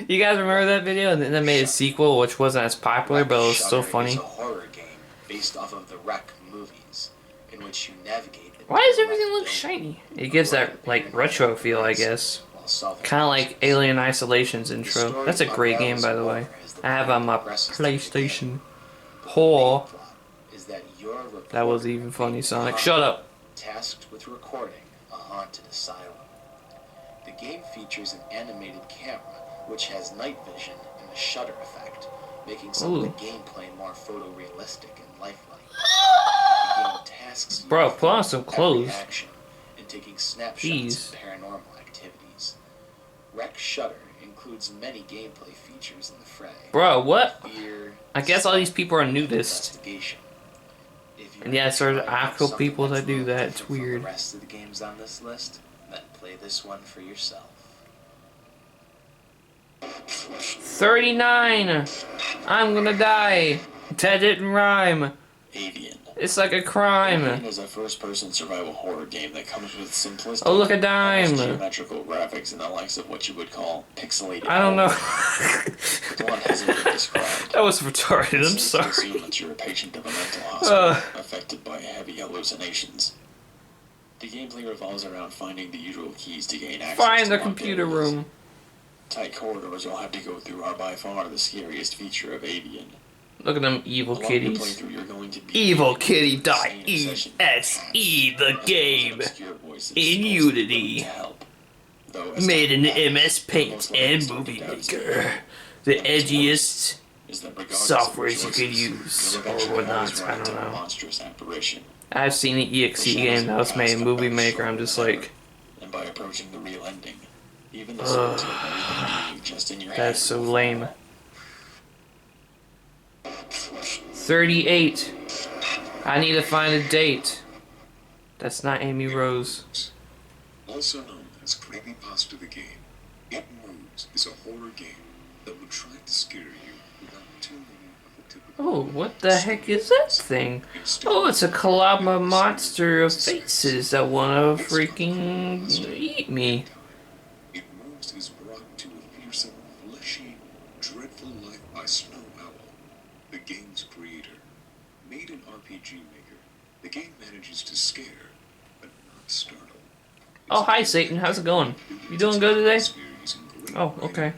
You guys remember that video? And then they made a sequel, which wasn't as popular, but it was still funny. It's a horror game based off of the Wreck movies, in which you navigate. Why does everything look shiny? It gives that, like, retro feel, I guess. Kind of like Alien Isolation's intro. That's a great game, by the way. I have on my PlayStation 4. That was even funny, Sonic. Shut up. Tasked with recording a haunted asylum. The game features an animated camera, which has night vision and a shutter effect, making some of the gameplay more photorealistic and lifelike. The game tasks you Bro, with put on some every clothes. action and taking snapshots Jeez. of paranormal activities. Rec Shutter includes many gameplay features in the fray. Bro, what? Fear, I guess all these people are nudists. investigation. If you're And yes, there's trying out actual something people that's that do a little that. It's different from weird. The rest of the games on this list, then play this one for yourself. 39. I'm gonna die. That didn't rhyme. Avian. It's like a crime. Avian is a first-person survival horror game that comes with simplistic, Oh, look, a dime. almost geometrical graphics and the likes of what you would call pixelated. I don't know. The one hasn't been described. That was retarded. I'm sorry. Assume that you're a patient of a mental hospital affected by heavy hallucinations. The gameplay revolves around finding the usual keys to gain access Find to the locked computer areas. room. Tight corridors you'll have to go through are by far the scariest feature of Avian. Look at them evil Along the kitties. playthrough, you're going to be Evilkitty.exe the game in Unity. Made in MS Paint and Movie Maker. The edgiest software you could use or whatnot. I don't know. Monstrous apparition. I've seen the EXE game that was made in Movie Maker. I'm just like, And by approaching the real ending, even the swords of everything being just in your hand. that's so lame. 38. I need to find a date. That's not Amy Rose. Also known as Creepypasta the Game, It Moves is a horror game that will try to scare you without too many of the typical. Oh, what the heck is that thing? Oh, it's a Kalama monster of faces that wanna freaking eat me. It Moves is brought to a fearsome, fleshy, dreadful life by Snow Owl, the game's creator. Made in RPG Maker, the game manages to scare, but not startle. Oh, hi Satan, how's it going? You doing good today? Oh, okay.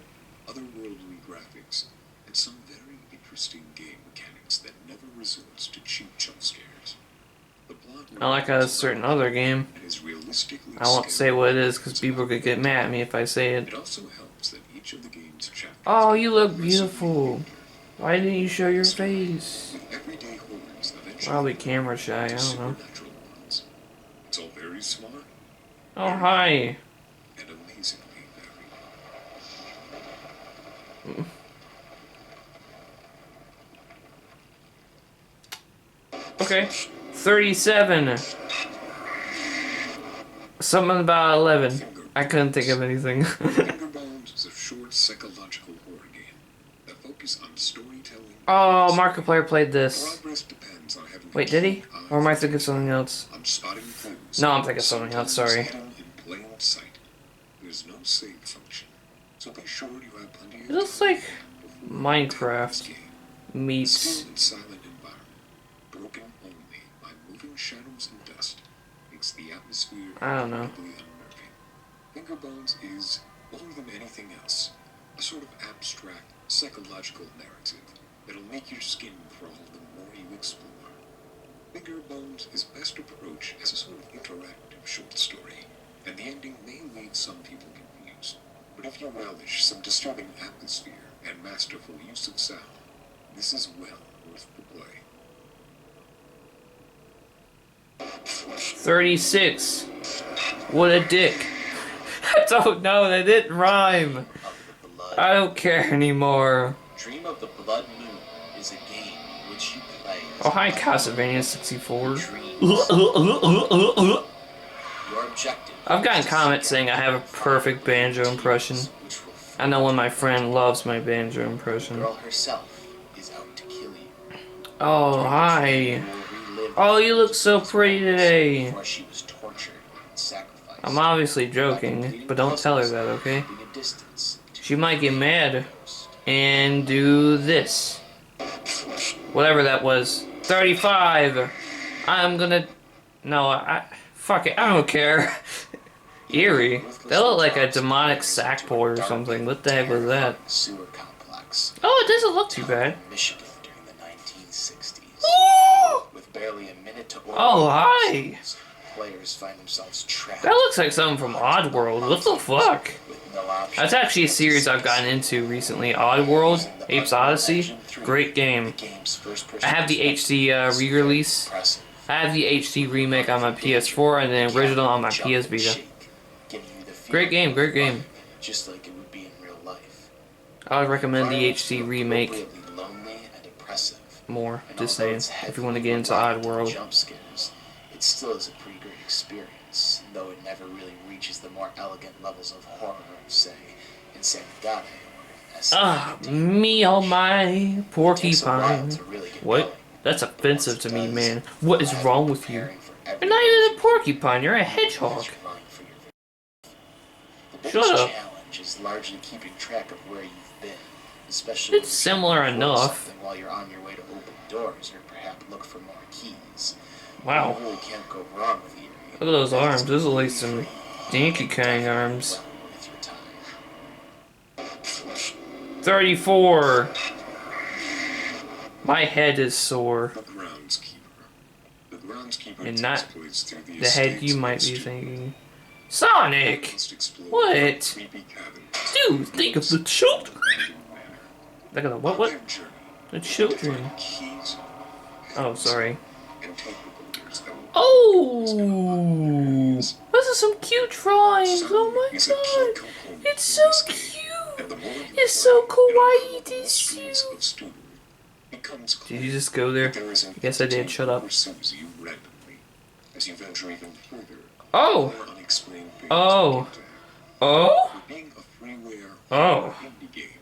Otherworldly graphics, and some very interesting game mechanics that never resorts to cheap jump scares. The plot Not like a certain other game. is realistically I won't say what it is because people could get mad at me if I say it. It also helps that each of the game's chapters Oh, you look beautiful. Why didn't you show your face? with everyday horrors eventually Probably camera shy, I to don't know. supernatural ones. It's all very smart Oh, hi. and amazingly varied. Okay. 37. Something about 11. I couldn't think of anything. Finger Bones is a short psychological horror game that focuses on storytelling. Oh, Markiplier played this. Progress depends on having Wait, did he? Or am I thinking of something else? on spotting clues. No, I'm thinking of something else, sorry. Hidden in plain sight. There's no save function, so be sure you have plenty of It looks time like before Minecraft this game. meets... Still in silent environment, broken only by moving shadows and dust, makes the atmosphere I don't know. incredibly unnerving. Finger Bones is, more than anything else, a sort of abstract psychological narrative that'll make your skin crawl the more you explore. Finger Bones is best approached as a sort of interactive short story, and the ending may leave some people confused. But if you relish some disturbing atmosphere and masterful use of sound, this is well worth the play. 36. What a dick. I don't know, that didn't rhyme. Of the Blood. I don't care anymore. Dream of the Blood Moon is a game in which you play as Oh, hi, Castlevania 64. dreams. Your objective I've gotten is to comments scare saying I have a perfect banjo impression. which will I know one of my friend loves my banjo impression. The girl herself is out to kill you. Oh, hi. You will relive Oh, you look so pretty today. before she was tortured and sacrificed. I'm obviously joking, but don't tell her that, okay? Keeping a distance to She might get mad and do this. Whatever that was. 35. I'm gonna... No, fuck it, I don't care. Eerie. That looked like a demonic sack board or something. What the heck was that? Sewer complex. Oh, it doesn't look too bad. Michigan during the 1960s. Ooh! With barely a minute to order. Oh, hi. Players find themselves trapped. That looks like something from Oddworld. What the fuck? With no option. That's actually a series I've gotten into recently. Oddworld, Apes Odyssey. Great game. The game's first-person I have the HD re-release. impressive. I have the HD remake on my PS4 and the original on my PS Vita. Shake, giving you the Great feeling game, great game. just like it would be in real life. I would recommend the Violence HD is remake appropriately lonely and oppressive. more. And Just although saying, it's if you want to heavily get into reliant on Oddworld. jump scares, it still is a pretty great experience, though it never really reaches the more elegant levels of horror, say, Insanidade or Me oh my It takes a while porcupine. to really get What? going. That's offensive to me, Does, man. What is I've wrong been with you? preparing for You're every not even a version porcupine, you're a that hedgehog. you're running for your The Shut biggest up. challenge is largely keeping track of where you've been, especially It's similar when you're trying to avoid enough. something while you're on your way to open doors or perhaps look for more keys. Wow. You really can't go wrong with Erie. Look at those arms. Those are like some Donkey Kong arms. With your time. 34. My head is sore. The groundskeeper. The groundskeeper And takes not place through the head estates you of might the be student. thinking. Sonic! Must explore What? creepy cabins, Dude, think of the children. Look at the what? on their journey, The children. find keys, Oh, sorry. and tape recorders that will Oh! Those are some cute drawings. Oh my is a key god. component It's to so this game. cute. And the more you It's play so and kawaii uncover the this mysteries you. of Stuber, it becomes Did clear you just go there? that there is an Yes, I did. entity Shut who up. pursues you randomly as you venture even further. Oh! More unexplained things Oh. begin to happen. Oh? For being a freeware Oh. indie game,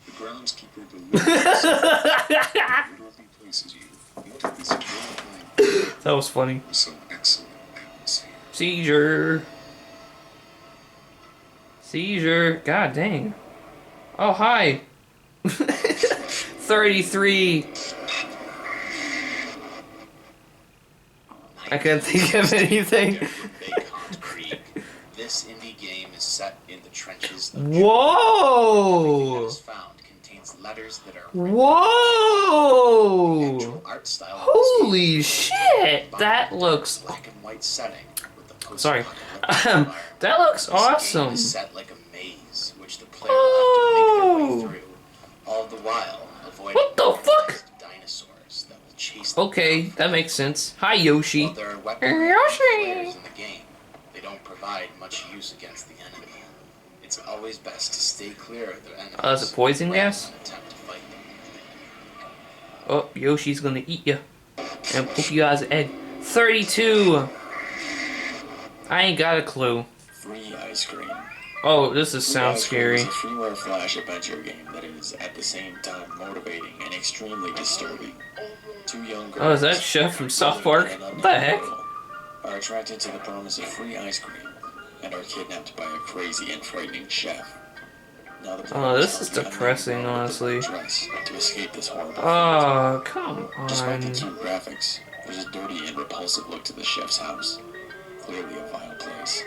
the groundskeeper literally places you into this terrifying That was funny. with some excellent atmosphere. Seizure. Seizure. God dang. Oh, hi. 33. I couldn't think of anything. Baycont Creek. This indie game is set in the trenches of Whoa! Everything that is found contains letters that are Whoa! actual art style. of this Holy game. shit! That looks. Black and white setting with the Sorry. post-apocalyptic environment. That looks This game awesome. is set like a maze, which the player will have to make their way through, all the while avoiding What the fuck? organized dinosaurs that will chase them Okay, down. that makes sense. Hi, Yoshi. While there are weaponry Yoshi. players in the game, they don't provide much use against the enemy. It's always best to stay clear of their enemies. Oh, that's a poison rather gas? than attempt to fight them. Oh, Yoshi's gonna eat you. And poop you out his head. 32! I ain't got a clue. Free ice cream. Oh, this is Free sounds Ice Cream scary. is a freeware flash adventure game that is at the same time motivating and extremely disturbing. Two young girls. Oh, is that Chef from South Park? What the heck? Are attracted to the promise of free ice cream and are kidnapped by a crazy and frightening chef. Now the Oh, this is depressing, honestly. To escape this horrible fate. Oh, come Despite the on. cute graphics, there's a dirty and repulsive look to the chef's house. Clearly a vile place.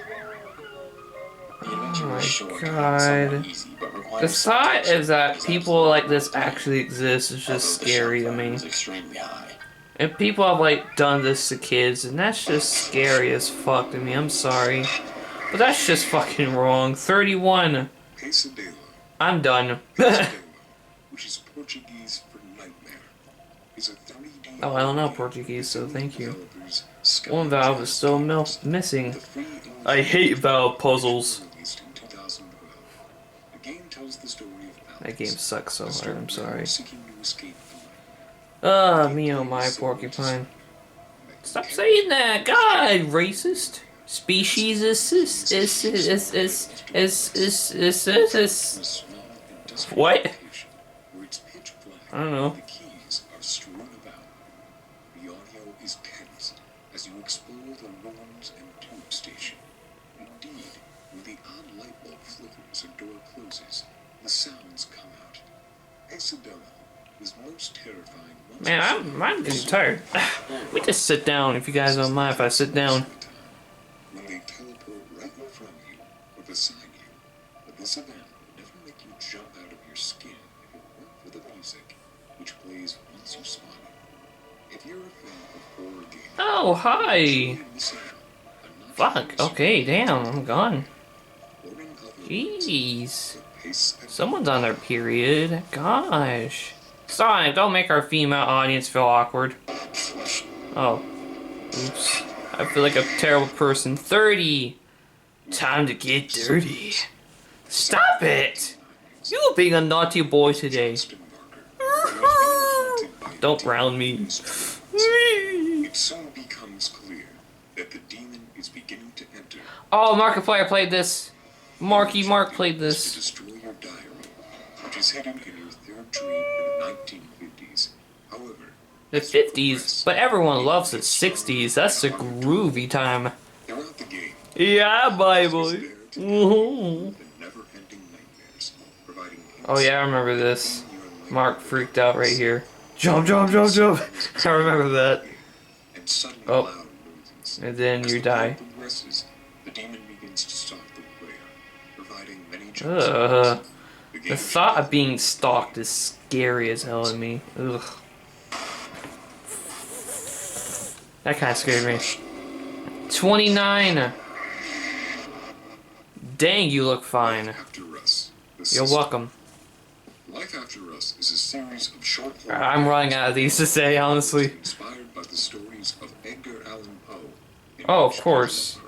The adventure Oh is my short and God. somewhat easy, but The requires thought attention is that is people like absolutely this actually exist is just although the scary to shock value me. is extremely high. And people have like done this to kids, and that's just scary as fuck to me. I'm sorry. But that's just fucking wrong. 31. Pesadelo. I'm done. Pesadelo, which is Portuguese for nightmare, is a 3D. Oh, I don't know Portuguese, so thank you. Developers Sky One valve is still missing. I hate valve puzzles. Released in 2012. The game tells the story of Alex, That game sucks so a hard, story I'm sorry. seeking to escape the nightmare. Me oh my porcupine. Stop saying that! God, racist! Species is The small industrial What? location where it's pitch black I don't know. and the keys are strewn about. The audio is tense as you explore the ruins and tube station. Indeed, when the odd light bulb flickers and door closes, the sounds come out. Pesadelo is most terrifying once Man, I'm getting tired. We just sit down if you guys don't mind if I sit down. when they teleport right in front of you or beside you. But this event will never make you jump out of your skin if it weren't for the music, which plays once you spawn it. If you're a fan of horror games, Oh, hi! you're missing out on not Fuck, just okay, damn, I'm gone. or in other Jeez. words, the pace at Someone's on their period. Gosh. Sonic, don't make our female audience feel awkward. Oh. Oops. I feel like a terrible person. 30! Time to get dirty. Stop it! You were being a naughty boy today. Justin Barker. Don't round me. It soon becomes clear that the demon is beginning to enter Oh, Markiplier played this. Mark played to this. destroy your diary. which is hidden in your third dream in the 1950s. However, The 50s, but everyone loves the 60s. That's the groovy time. throughout the game, Yeah, Tats is Bible. there to Woohoo. the never-ending nightmares, providing Oh hints yeah, I remember this. in your life Mark that freaked out right darkness here. Jump, jump, jump, jump. I remember that. and sudden Oh. loud noises. And then As you the die. game progresses, the demon begins to stalk the player, providing many jump Ugh. scares. The game thought of being stalked is scary as hell to me. Ugh. That kind of scared me. 29. Dang, you look fine. After Us, the You're system. welcome. Life After Us is a series of short I'm running out of these to say, honestly. inspired by the stories of Edgar Allan Poe. and Oh, of H.P. course. Lovecraft.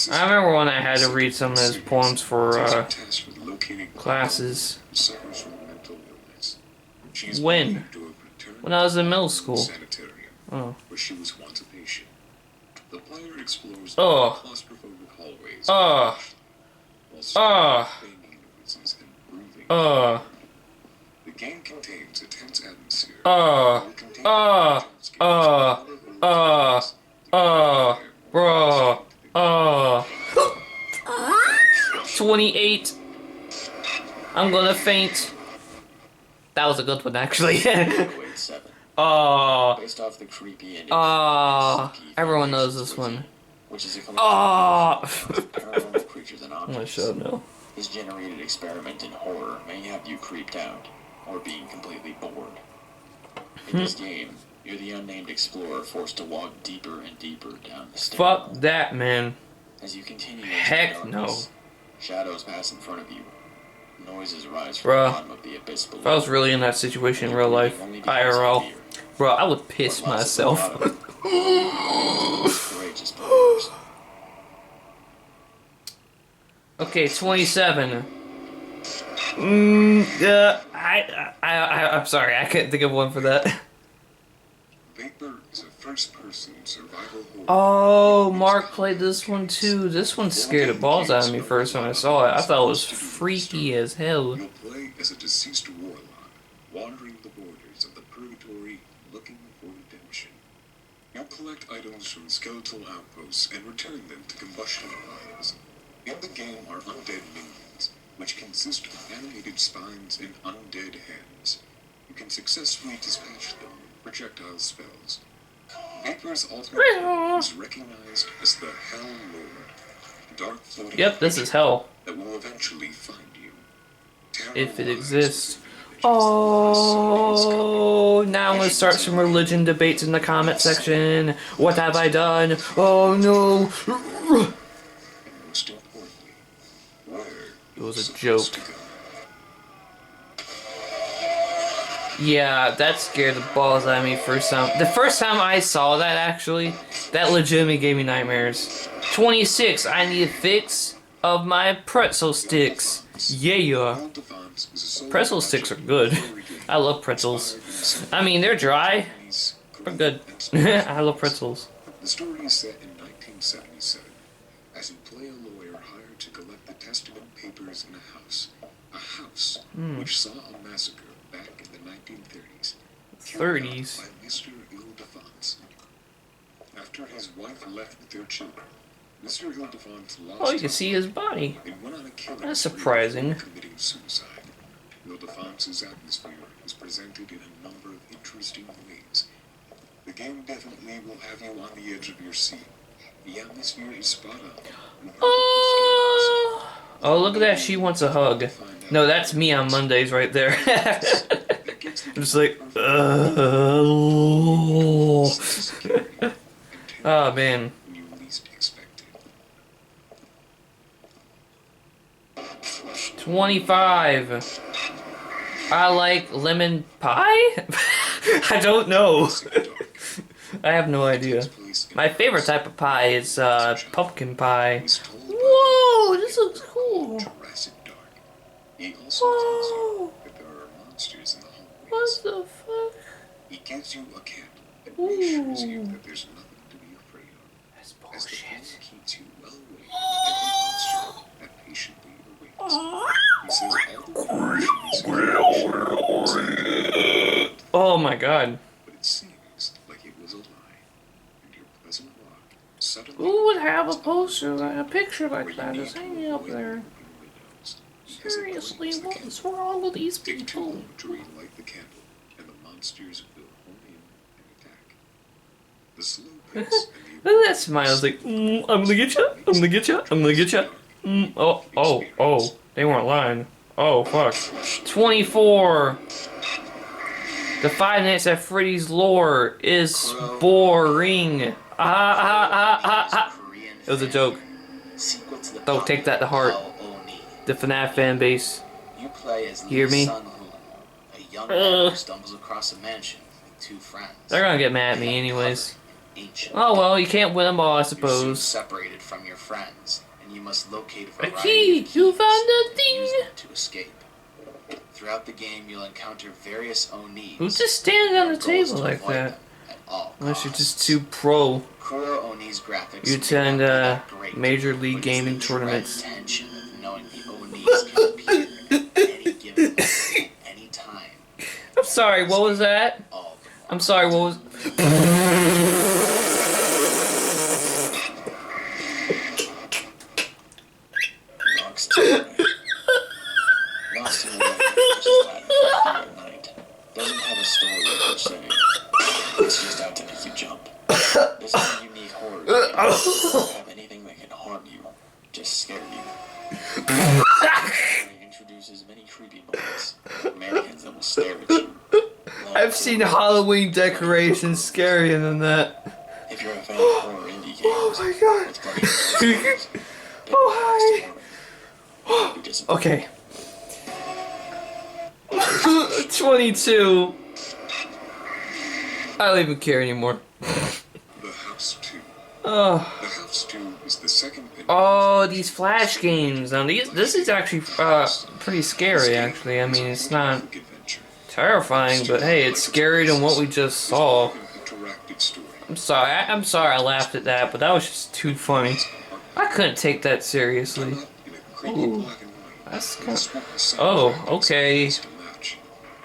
The I remember when I had to read some of his series poems for is tasked with locating the classes. who suffers from mental illness. She is When? believed to have returned When I was in middle to school. the sanitarium, Oh. where she was once a patient. The player explores Oh. claustrophobic hallways. Oh. while Oh. banging noises and breathing. Oh. The game contains a tense atmosphere. Oh. Will contain Oh. jump scares, Oh. horror Oh. Oh. Bro. Oh. 28. I'm gonna faint. That was a good one, actually. 087, Oh. based off the creepy and Oh. SCP Everyone knows Foundation this one. which is a collection Oh. of paranormal creatures and I'm gonna objects. shut up now. This generated experiment in horror may have you creeped out, or being completely bored. In this game, you're the unnamed explorer forced to walk deeper and deeper down the stairwell. Fuck that, man. As you continue into Heck the no. darkness, shadows pass in front of you. Noises rise from Bruh. the bottom of the abyss below. If I was really in that situation in real life, IRL, bro, I would piss What lots of myself. courageous believers. Okay, 27. I'm sorry, I couldn't think of one for that. Vapor is a first-person survival horror. Oh, Mark played this one too. This one scared the balls out of me first when I saw it. I thought it was freaky as hell. You'll play as a deceased warlock, wandering the borders of the purgatory, looking for redemption. You'll collect items from skeletal outposts and return them to combustion lines. In the game are undead minions, which consist of animated spines and undead hands. You can successfully dispatch them with projectile spells. Vapor's ultimate weapon is recognized as the Hell Lord, dark floating Yep, this is hell. that will eventually find you. If it Terror exists. lies within the Oh, now I'm gonna start some religion debates in the comment section. What have I done? Oh no. and most importantly, where It was a you're supposed joke. to go. Yeah, that scared the balls out of me first time. The first time I saw that, actually, that legitimately gave me nightmares. 26, I need a fix of my pretzel sticks. Yeah. World Defense is a solo Pretzel sticks are good. I love pretzels. I mean, they're dry. They're good. I love pretzels. The story is set in 1977, as you play a lawyer hired to collect the testament papers in a house. A house which saw a massacre back in the 1930s. carried out 30s. by Mr. Ildefons. After his wife left with their children, Mr. Ildefons lost Oh, you can see his body. and went on a killing That's spree surprising. before committing suicide. Ildefons' atmosphere is presented in a number of interesting ways. The game definitely will have you on the edge of your seat. The atmosphere is spot on. Oh, look at that. She wants a hug. No, that's me on Mondays right there. I'm just like, oh, man. When you least expect it. 25. I like lemon pie? I don't know. I have no idea. My favorite type of pie is pumpkin pie. Whoa, this looks cool. Jurassic Dark. He also tells you Whoa, that there are monsters in the what hallways. the fuck? He gives you a cap and reassures you Ooh. that there's nothing to be afraid of. That's As the game bullshit. keeps you well awake of every monster that patiently awaits. He says all the information Oh my god. But it seems like it was a lie, and your pleasant walk suddenly Who would have a poster, a picture where like you that need just to hanging up avoid there? open windows, because it Seriously, brings the what's candle. wrong with these Take too people? long to relight the candle, and the monsters will home in and attack. The slow pace and the Look at that smile. It's like, I'm gonna get you. I'm gonna get you. I'm gonna get you. Oh. They weren't lying. Oh, fuck. 24. The 5 Nights at Freddy's lore is boring. It was a joke. Don't take that to heart. The FNAF fan base. You play as Hear me? Son Hu, a young man who stumbles across a mansion with 2 friends. They're gonna get mad at me anyways. Ancient. Oh well, you can't win them all, I You're soon suppose. separated from your friends, and you must locate a A variety key! of keys You found the and thing! use them to escape. Throughout the game, you'll encounter various Onis. Who just standing on the Your goal is table to like avoid that? them at all Unless you're just costs. too pro. Kuro Oni's graphics You may attend not be that great, Major but League it's Gaming the dread tournaments. tension of knowing the Onis can appear at any given moment, any time. I'm sorry, what was that? All the more. I'm sorry, what was... Rocks tonight. Lost in the Night, which is Latin for fear at night, doesn't have a story per se. It's just out to make you jump. There's no unique horror game. It doesn't have anything that can harm you, just scare you. It introduces many creepy moments, mannequins that will stare at you. I've seen Halloween decorations scarier than that. If you're a fan of horror indie games, Oh my god. with plenty of stories, pick Oh, Rocks Tonight. You'll be disappointed. Okay. 22. I don't even care anymore. The House 2. Oh. The House 2 is the second entry Oh, these flash games. Now, this is actually pretty scary, actually. I mean, it's not adventure. terrifying, but hey, it's scarier than what we just saw. Interactive story. I'm sorry I laughed at that, but that was just too funny. I couldn't take that seriously. In a creepy Ooh. black and white. That's with kind a swirl of sound Oh, effects okay. to match.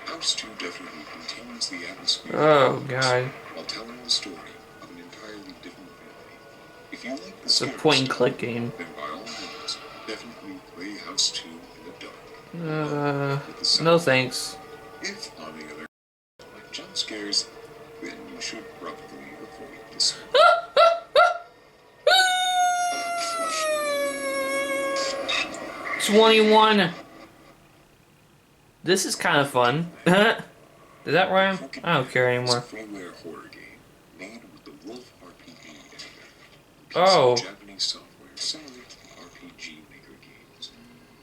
House 2 definitely contains the atmosphere Oh, God. while telling the story of an entirely different family. If you like the It's a scary point and stuff, click game. then by all means, definitely play House 2 in the dark. With the sound. No thanks. If, on the other hand, like jump scares, then you should probably avoid this one. 21. This is kind of fun. Did that rhyme? I don't care It's a anymore. Freeware horror game made with the Wolf RPG editor. Oh. Japanese software similar to the RPG Maker games.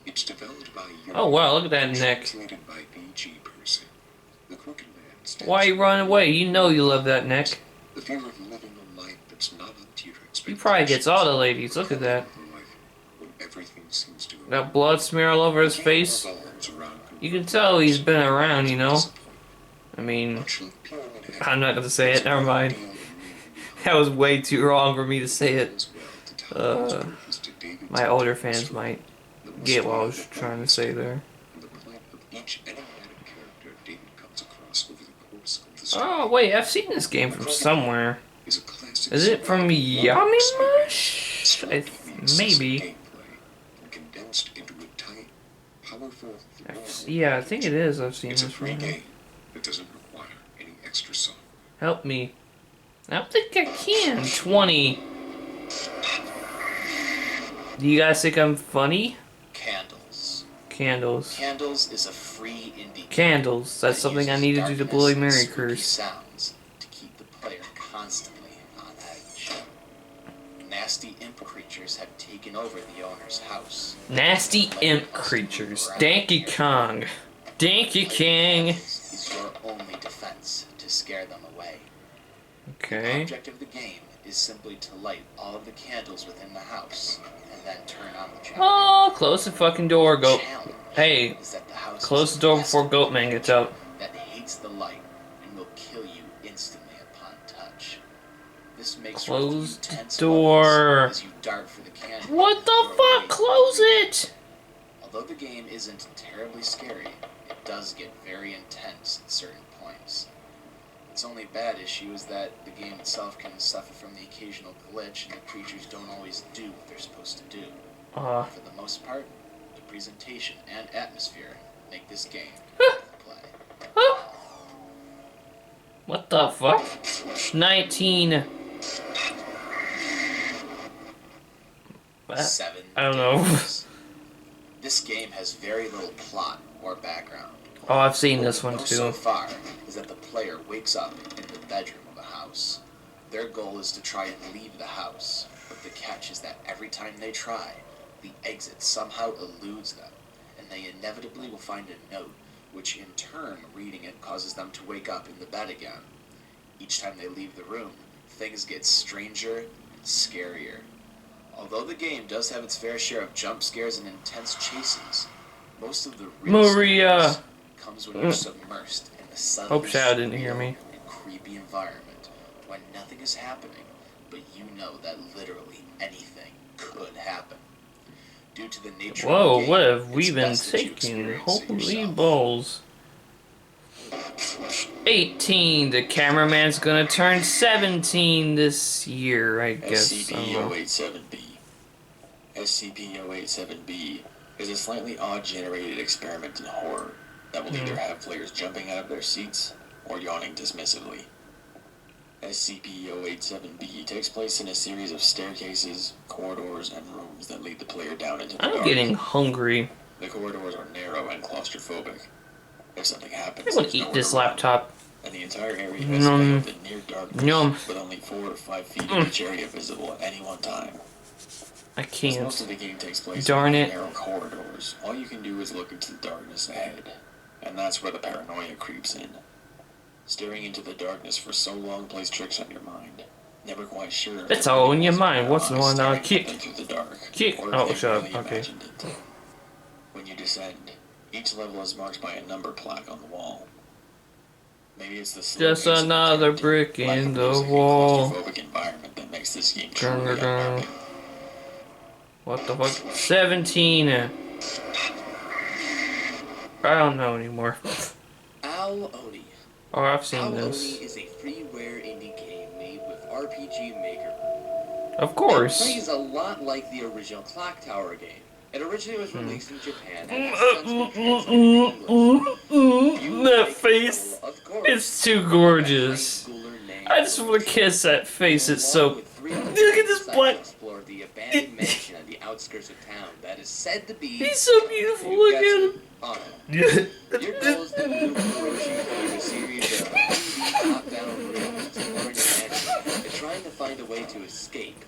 It's developed by Oh, wow, look at that neck. translated by BG person. The Crooked Man stands Why you running away? You know you love that neck. the fear of living a life that's not up to your expectations. He probably gets all the ladies. Look at that. Life when everything seems to That blood smear all over his face. You can tell he's been around, you know? I mean, I'm not gonna say it. Never mind. That was way too wrong for me to say it. My older fans might get what I was trying to say there. Oh, wait, I've seen this game from somewhere. Is it from Yami Mush? Maybe. Yeah, I think it is. I've seen It's a this free one. game that doesn't require any extra software. Help me. I don't think I can. 20. Do you guys think I'm funny? Candles. Candles. Candles is a free indie game Candles. That's that something I uses need to do to darkness Bloody and Mary spooky curse. sounds to keep the player constantly on edge. Nasty imp creatures have taken over the owner's house. Nasty imp creatures. Donkey Kong. Donkey King. Is your only defense to scare them away. The Okay. object of the game is simply to light all of the candles within the house and then turn on the generator. Oh, close the fucking door, The Goat. challenge Hey, is that the house close is the door a before pestilent Goatman gets out. that hates the light and will kill you instantly upon touch. This makes for a few Close the tense door. moments as you dart for the candle. What the or fuck? away. Close it! Although the game isn't terribly scary, it does get very intense at certain points. Its only bad issue is that the game itself can suffer from the occasional glitch and the creatures don't always do what they're supposed to do. For the most part, the presentation and atmosphere make this game play. What the fuck? 19. 7 I don't know. days. This game has very little plot or background. Oh, I've seen What this we one know too. so far is that the player wakes up in the bedroom of a house. Their goal is to try and leave the house, but the catch is that every time they try, the exit somehow eludes them, and they inevitably will find a note, which in turn, reading it causes them to wake up in the bed again. Each time they leave the room, things get stranger and scarier. Although the game does have its fair share of jump scares and intense chases, most of the real Maria scares comes when you're submersed in the suddenly Hope Shadow didn't hear me. and creepy environment when nothing is happening, but you know that literally anything could happen. Due to the nature Whoa, of the game, what have we it's been best that you taking? experience it Holy yourself. balls. 18. The cameraman's gonna turn 17 this year, I guess. I don't know. SCP-087-B. SCP-087-B is a slightly odd-generated experiment in horror that will either have players jumping out of their seats or yawning dismissively. SCP-087-B takes place in a series of staircases, corridors, and rooms that lead the player down into the I'm dark. getting hungry. The corridors are narrow and claustrophobic. If something happens, I want there's to eat nowhere this to run, laptop. and the entire area is Yum. veiled in near darkness, Yum. with only 4 or 5 feet in each area visible at any one time. I As most of can't. the game takes place Darn in it. narrow corridors, all you can do is look into the darkness ahead, and that's where the paranoia creeps in. Staring into the darkness for so long plays tricks on your mind. Never quite sure. It's all in your mind. What's the one now? Kick. Through the dark, Kick. or if Oh, they've shut up. really Okay. imagined it. When you descend, each level is marked by a number plaque on the wall. Maybe it's the slow Just pace of the another character, brick lack in of the music, and wall. claustrophobic environment that makes this game Dun, truly dun, dun. unnerving. What the fuck? 17. I don't know anymore. Owl Oni. Oh, I've seen Owl Oni this. is a freeware indie game made with RPG Maker. Of It course. plays a lot like the original Clock Tower game. It originally was released in Japan and has since been translated into English. You That take face. control, of course, It's too of a gorgeous. high schooler named I just want to kiss that face. It's Along so. with three Look other at this sites black. to explore the abandoned mansion on the outskirts of town that is said to be. He's so beautiful. Look at him. Awesome. Yeah. Your goal is to move Orochi through a series of 3D top-down rooms exploring the mansion and trying to find a way to escape.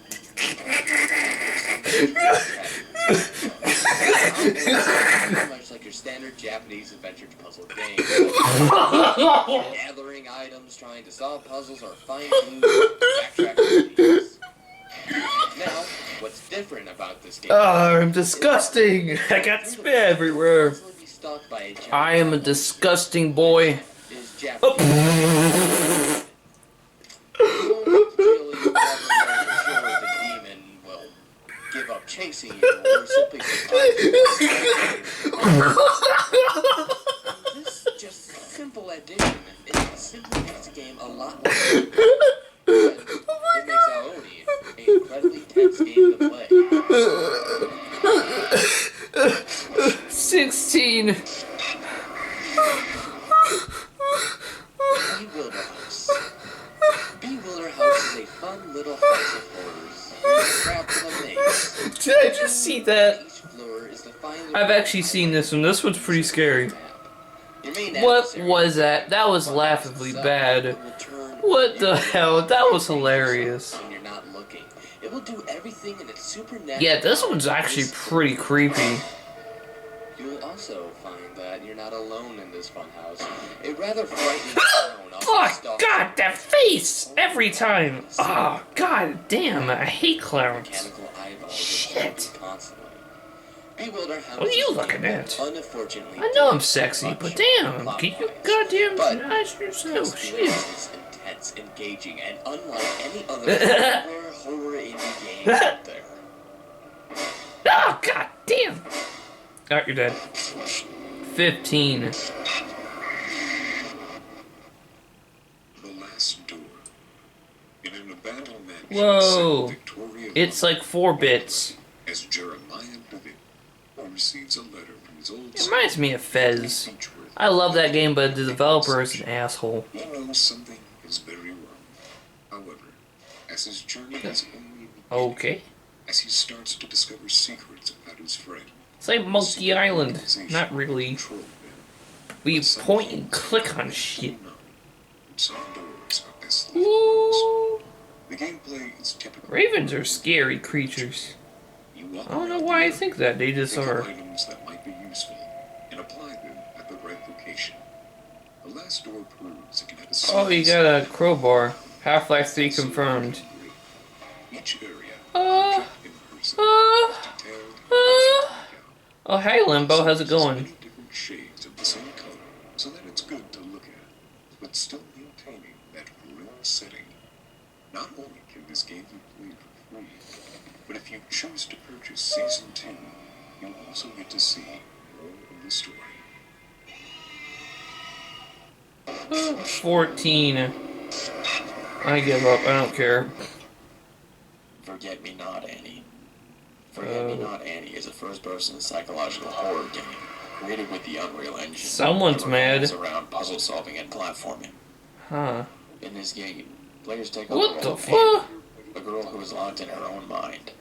Much like your standard Japanese adventure puzzle game. Gathering items, trying to solve puzzles, or find clues, backtracking things. Now, what's different about this game? Oh, I'm disgusting. I got spit everywhere. Constantly be stalked by a giant I am a disgusting boy. is Japanese. Oh. You won't really ever know for sure if the demon will give up chasing you or simply surprise you. This just simple addition, it simply makes the game a lot more fun. It makes Aoni an incredibly tense game to play. 16. Bewilder House. Bewilder House is a fun little house of horrors. You're trapped in a maze. Did I just see that? Each floor is defined I've actually seen this one. This one's pretty scary. Your main What adversary was that? That was laughably bad. will turn What the you hell? That was hilarious. when you're not looking. It will do everything in its supernatural. Yeah, this one's actually pretty creepy. You'll also find that you're not alone in this funhouse. A rather frightening clown often Oh, stalks God, that face! Every time. Oh, God damn, I hate clowns. mechanical eyeballs Shit. constantly. Bewilder House What are you is looking game at? that unfortunately I know I'm doesn't sexy, much but damn, plot get your wise. goddamn But eyes yourself. the Shit. experience is intense, engaging, and unlike any other horror indie game out there. Oh, God damn. Alright, you're dead. 15. The Whoa. Victoria It's like 4 bits. as Jeremiah Bivin receives a letter from his old It reminds me of Fez. I love that game, but the developer is an asshole. He knows something is very wrong. However, as his journey is only beginning, Okay. as he starts to discover secrets about his friend, It's like Monkey Island. Not really. control him, We point and click on shit. some doors are best left closed. Ooh. The gameplay is typical. Ravens are scary creatures. You walk I don't know around why the I area, think that. They just pick up are. items that might be useful and apply them at the right location. The last door proves it can have a Oh, you series got a crowbar. Half-Life 3 confirmed. Each area Uh, in person uh, detailed Oh, hey, Limbo. How's it going? many different shades of the same color so that it's good to look at, but still maintaining that real setting. Not only can this game be played for free, but if you choose to purchase Season 2, you'll also get to see more of the story. 14. I give up. I don't care. Forget Me Not Annie. Forget Me Not Annie is a first-person psychological horror game created with the Unreal Engine. Someone's that mad. revolves around puzzle solving and platforming. Huh. In this game, players take on What the role the of Annie, fuck? a girl who is locked in her own mind,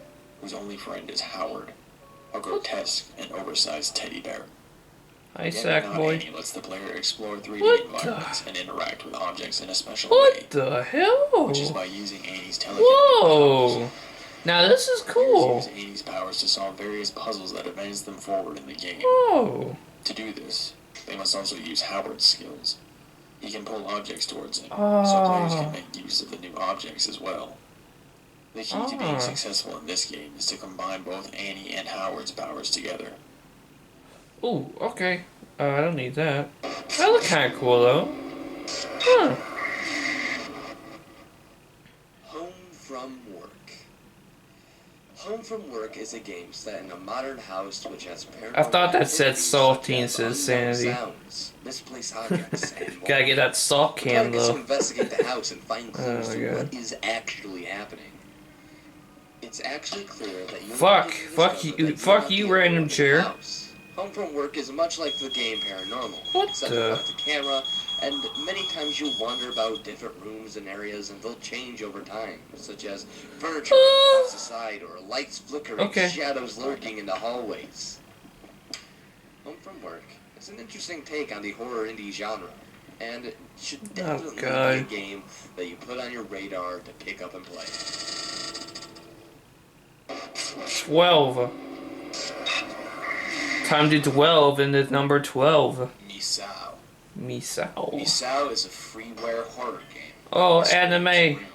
whose only friend is Howard, a grotesque and oversized teddy bear. Hi, Forget Me Not Sackboy. Annie lets the player explore 3D What environments and interact with objects in a special way, What the hell? which is by using Annie's telekinetic Whoa. powers. Now this is Players cool. use Annie's powers to solve various puzzles that advance them forward in the game. Whoa. To do this, they must also use Howard's skills. He can pull objects towards him, so Oh. players can make use of the new objects as well. The key to being Ah. successful in this game is to combine both Annie and Howard's powers together. Ooh, okay. I don't need that. That look kind of cool, though. Huh. Home from Work. Home from Work is a game set in a modern house which has paranormal I thought that said activities saltine such as to unknown sanity. sounds, misplaced objects, and more. Gotta get that salt The player can, gets to though. investigate the house and find clues Oh, to God. what is actually happening. It's actually clear that you Fuck you, random chair. Home from Work is much like the game Paranormal, What except the- without the camera, and many times you wander about different rooms and areas and they'll change over time, such as furniture being tossed aside or lights flickering, Okay. shadows lurking in the hallways. Home from Work is an interesting take on the horror indie genre, and it should definitely be God. a game that you put on your radar to pick up and play. 12. Time to dwell into number 12. Misao. Misao. Misao is a freeware horror game. Oh, This anime. created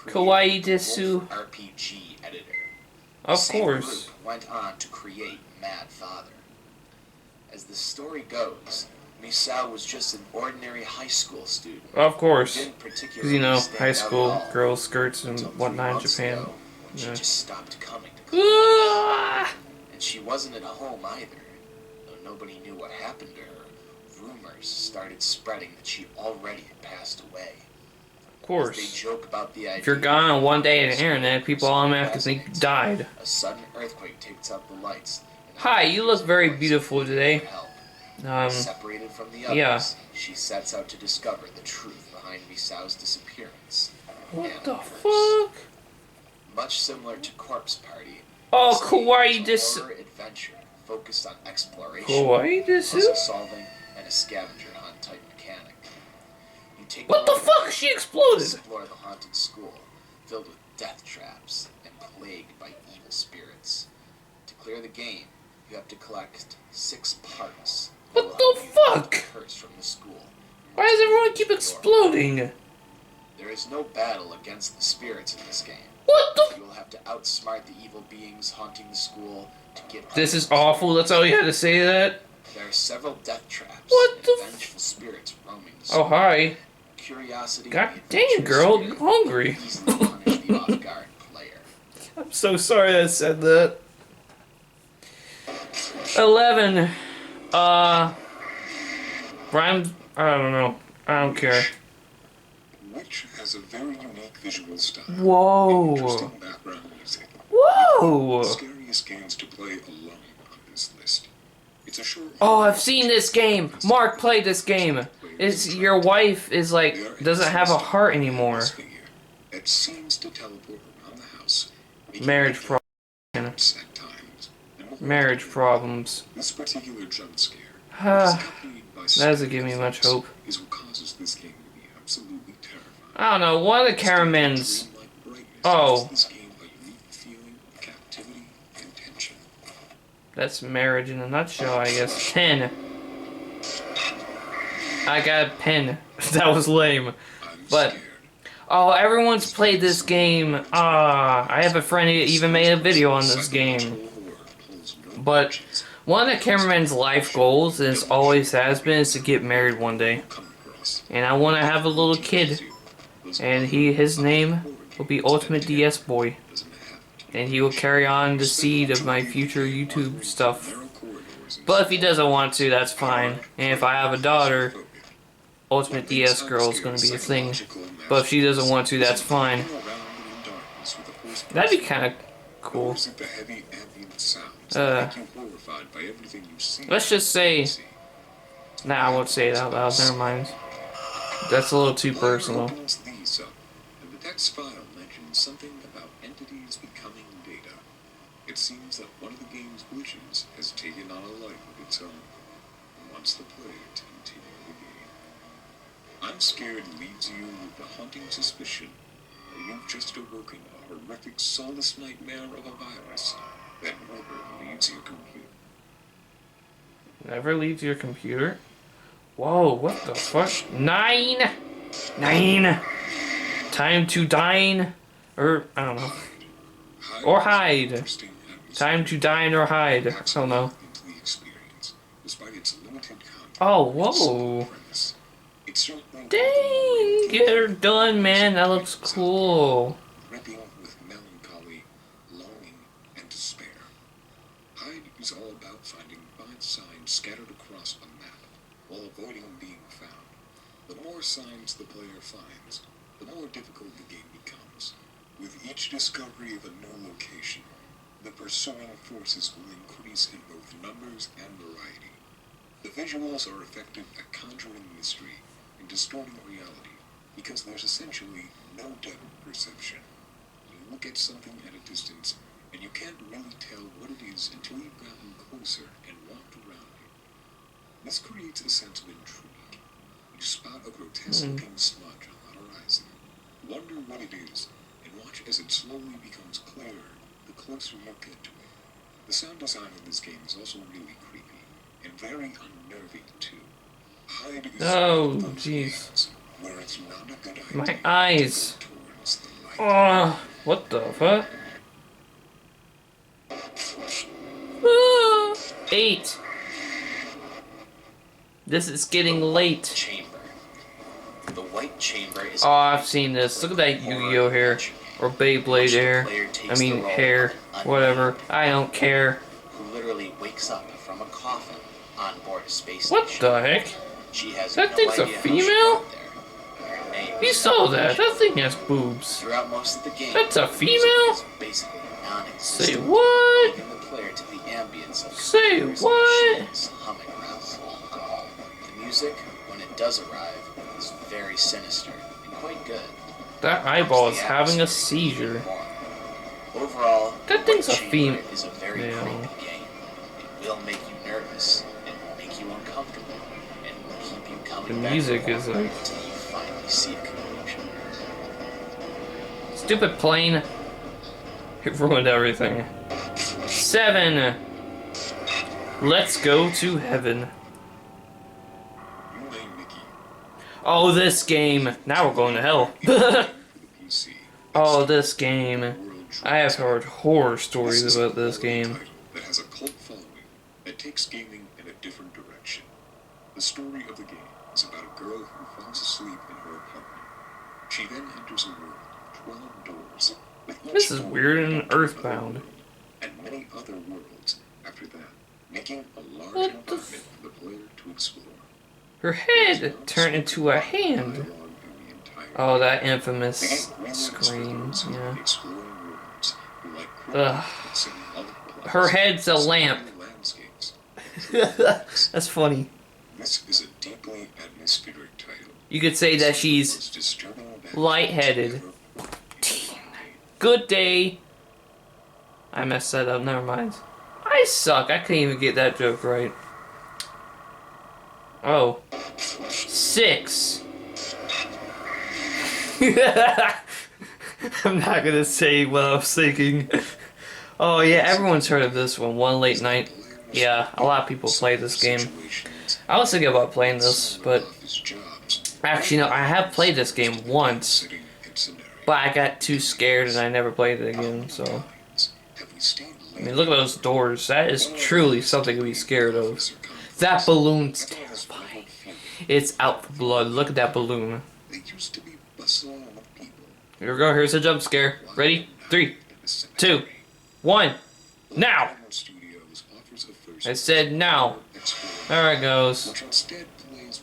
Kawaii by desu. Wolf RPG editor. Of Same course. group went on to create Mad Father. As the story goes, Misao was just an ordinary high school student. Of course. Didn't Because, particularly stand high out school at all girls' skirts and until 3 whatnot in months Japan. ago, when she Yeah. just stopped coming to class. Ah! And she wasn't at home either. Though nobody knew what happened to her, rumors started spreading that she already had passed away. Of They course. joke about the idea If you're gone on one day on the that internet, people automatically think you died. a sudden earthquake takes out the lights. and Hi, you look very voice beautiful today. for help. Um, Separated from the others, yeah. she sets out to discover the truth behind Misao's disappearance. what and the hers. fuck? Much similar to Corpse Party. Oh, this game kawaii is a desu. horror adventure focused on exploration, Kawaii desu? puzzle solving, and a scavenger hunt type mechanic. You take What the road fuck? She exploded! explore the haunted school, filled with death traps and plagued by evil spirits. To clear the game, you have to collect 6 parts. that What will the help you fuck? lift the curse from the school. Why does everyone keep exploding? There is no battle against the spirits in this game. What the? You will have to outsmart the evil beings haunting the school to get. This is items. awful. That's all you had to say to that? There are several death traps. What and the f- vengeful spirits roaming the Oh, school. hi. Curiosity. God and the dang, adventurous girl, spirit you hungry. can easily punish the off-guard player. I'm so sorry I said that. 11. Rhymes. I don't know. I don't care. which has a very unique visual style and Whoa. interesting background music. Whoa. The scariest games to play alone on this list. It's a short. Oh, I've seen this game. Mark played this game. It's your wife is like doesn't have a heart anymore. That seems to teleport around the house. Marriage problems. At times. Marriage problems. This particular jump scare That doesn't give me much hope. is what causes this game to be absolutely terrifying. I don't know. One of the cameramans. Oh. This game a unique feeling of captivity and tension. That's marriage in a nutshell, I guess. 10. I got a pin. That was lame. But, oh, everyone's played this game. I have a friend who even made a video on this game. But, one of the cameraman's life goals, and always has been, is to get married one day. And I want to have a little kid. And his name will be Ultimate DS Boy. And he will carry on the seed of my future YouTube stuff. But if he doesn't want to, that's fine. And if I have a daughter, Ultimate DS Girl is going to be a thing. But if she doesn't want to, that's fine. That'd be kind of cool. Let's just say... Nah, I won't say it out loud. Never mind. That's a little too personal. The text file mentions something about entities becoming data. It seems that one of the game's glitches has taken on a life of its own and wants the player to continue the game. I'm Scared leaves you with the haunting suspicion that you've just awoken a horrific soulless nightmare of a virus that never leaves your computer. Never leaves your computer? Whoa, what the fuck? 9! 9! Time to dine? Or, I don't know. Or hide. Time to dine or hide. I don't know. Oh, whoa. Dang, get her done, man. That looks cool. Ripping with melancholy, longing, and despair. Hide is all about finding five signs scattered across a map, while avoiding being found. The more signs the player finds, the more difficult the game becomes. With each discovery of a new location, the pursuing forces will increase in both numbers and variety. The visuals are effective at conjuring mystery and distorting reality, because there's essentially no depth of perception. You look at something at a distance, and you can't really tell what it is until you've gotten closer and walked around it. This creates a sense of intrigue. You spot a grotesque-looking smudge on the horizon, wonder what it is, and watch as it slowly becomes clearer the closer you get to it. The sound design in this game is also really creepy, and very unnerving too. Hide is Oh, jeez. where it's not a good idea My eyes. to go towards the light. Oh, what the fuck? 8. This is getting late. Chamber. The white chamber is Oh, I've seen this. Look at that Yu-Gi-Oh hair. Or Beyblade hair. I mean, hair. Whatever. I don't care. who literally wakes up from a coffin on board a space What station. the heck? She has That no thing's a idea how she female? got there. Her name You is saw that. Legend. That thing has boobs. Throughout most of the game, That's a the music female? is basically non-existent. Say what? Leaving the player to the ambience of Say computers what? and machines humming around the wall. The music, when it does arrive, is very sinister and quite good. That eyeball is having a seizure. Overall, That thing's a Chamber female. is a very Yeah. creepy game. It will make you nervous, it will make you uncomfortable, and will keep you coming The back music for is more like- until you finally see a conclusion. Stupid plane. It ruined everything. 7. Let's go to heaven. You name Mickey Oh, this game. Now we're going to hell. for the PC. Oh, this game. World I have heard horror stories is about a this game. title that has a cult following that takes gaming in a different direction. The story of the game is about a girl who falls asleep in her apartment. She then enters a world of 12 doors, with each This is door weird and leading to earthbound. and many other worlds after that, making a large What the environment for the player to explore. Her head turned into a hand. Dialogue in the entire Oh, that game. infamous The game really screen. explores Yeah. exploring worlds who like Ugh. symbolic plots, Her head's a lamp. stunning landscapes. That's funny. This is a deeply atmospheric title. You could say that she's Most disturbing backgrounds lightheaded. ever put Good day. I messed that up. Never mind. I suck. I couldn't even get that joke right. Oh. 6. I'm not gonna say what I was thinking. Oh yeah, everyone's heard of this one. One Late Night. Yeah, a lot of people play this game. I was thinking about playing this, but actually no, I have played this game once, but I got too scared and I never played it again. So, I mean, look at those doors. That is truly something to be scared of. That balloon's terrifying. It's out for blood. Look at that balloon. Here we go. Here's a jump scare. Ready? 3, 2, 1. Now! I said now. There it goes.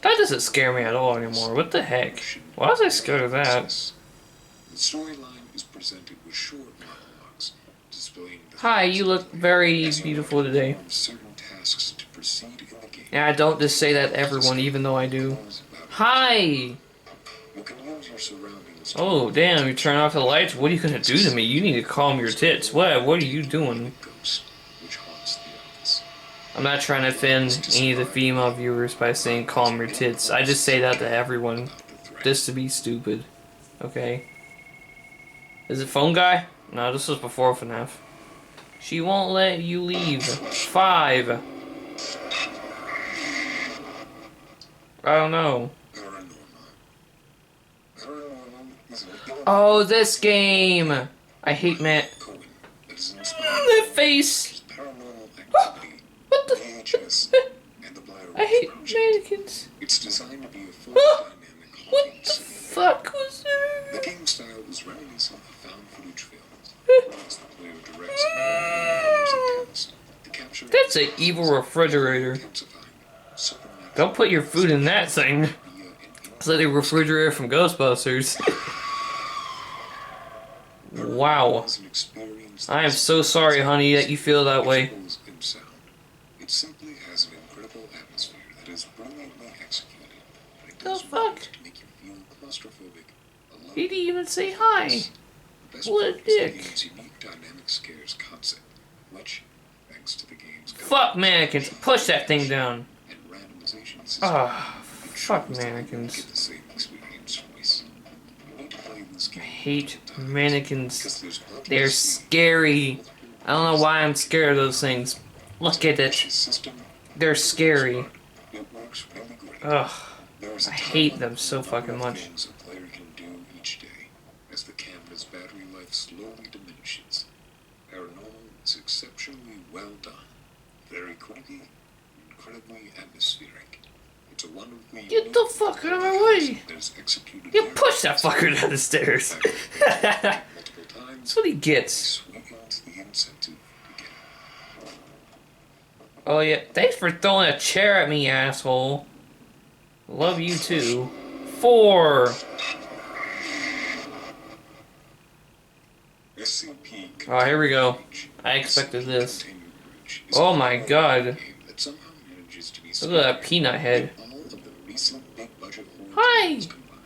That doesn't scare me at all anymore. What the heck? Why was I scared of that? The storyline is presented with short monologues displaying the Hi, you look very beautiful today. certain tasks to proceed in the game. Yeah, I don't just say that to everyone, even though I do. Hi! You can use your surroundings to Oh, damn, you turn off the lights? What are you gonna do to me? You need to calm your tits. What are you doing? ghost which haunts the office. I'm not trying to offend any of the female viewers by saying calm your tits. I just say that to everyone. Just to be stupid. Okay? Is it Phone Guy? No, this was before FNAF. She won't let you leave. 5. I don't know. Paranormal is an Oh, this game! I hate Matt. Cohen that is That face! paranormal activity, What the? VHS, and the Blair I hate Witch Project. mannequins. It's designed to be a full Ah! dynamic What haunting the simulator. fuck was The that? game style is reminiscent of found footage films. As the player directs and attempts to capture That's an evil refrigerator. intensifying supernatural Don't put your food in that thing. via an It's like the refrigerator from Ghostbusters. Wow. is an experience I am so sorry, honey, that you feel that way. visuals and sound. It simply has an incredible atmosphere that is brilliantly executed. But it The goes fuck? well to make you feel claustrophobic, alone. He didn't even say hi. The best What a part is the dick. game's unique dynamic scares concept, which, thanks to the game's Fuck mannequins. Push that thing down. and randomization system, Ah, fuck ensures that you mannequins. get the same experience twice. You need to play this game Hate multiple times, mannequins. because there's They're scary. I don't know why I'm scared of those things. Look at it. system. They're scary. It works really great. Ugh. There is a I hate ton them of so fucking much. things a player can do each day as the camera's battery life slowly diminishes. Paranormal is exceptionally well done, very creepy, incredibly atmospheric. It's a wonderfully Get the fuck out of my way. that is executed You very push that fucker down the stairs. multiple times. That's what he gets. Sweetens the incentive to get it. Oh yeah, thanks for throwing a chair at me, asshole. Love you too. 4. SCP Oh, here we go. Breach. I expected this. Containment Breach is Oh a my horror god. game that somehow manages to be Look at that peanut head. all of the recent big budget horror Hi. titles combined.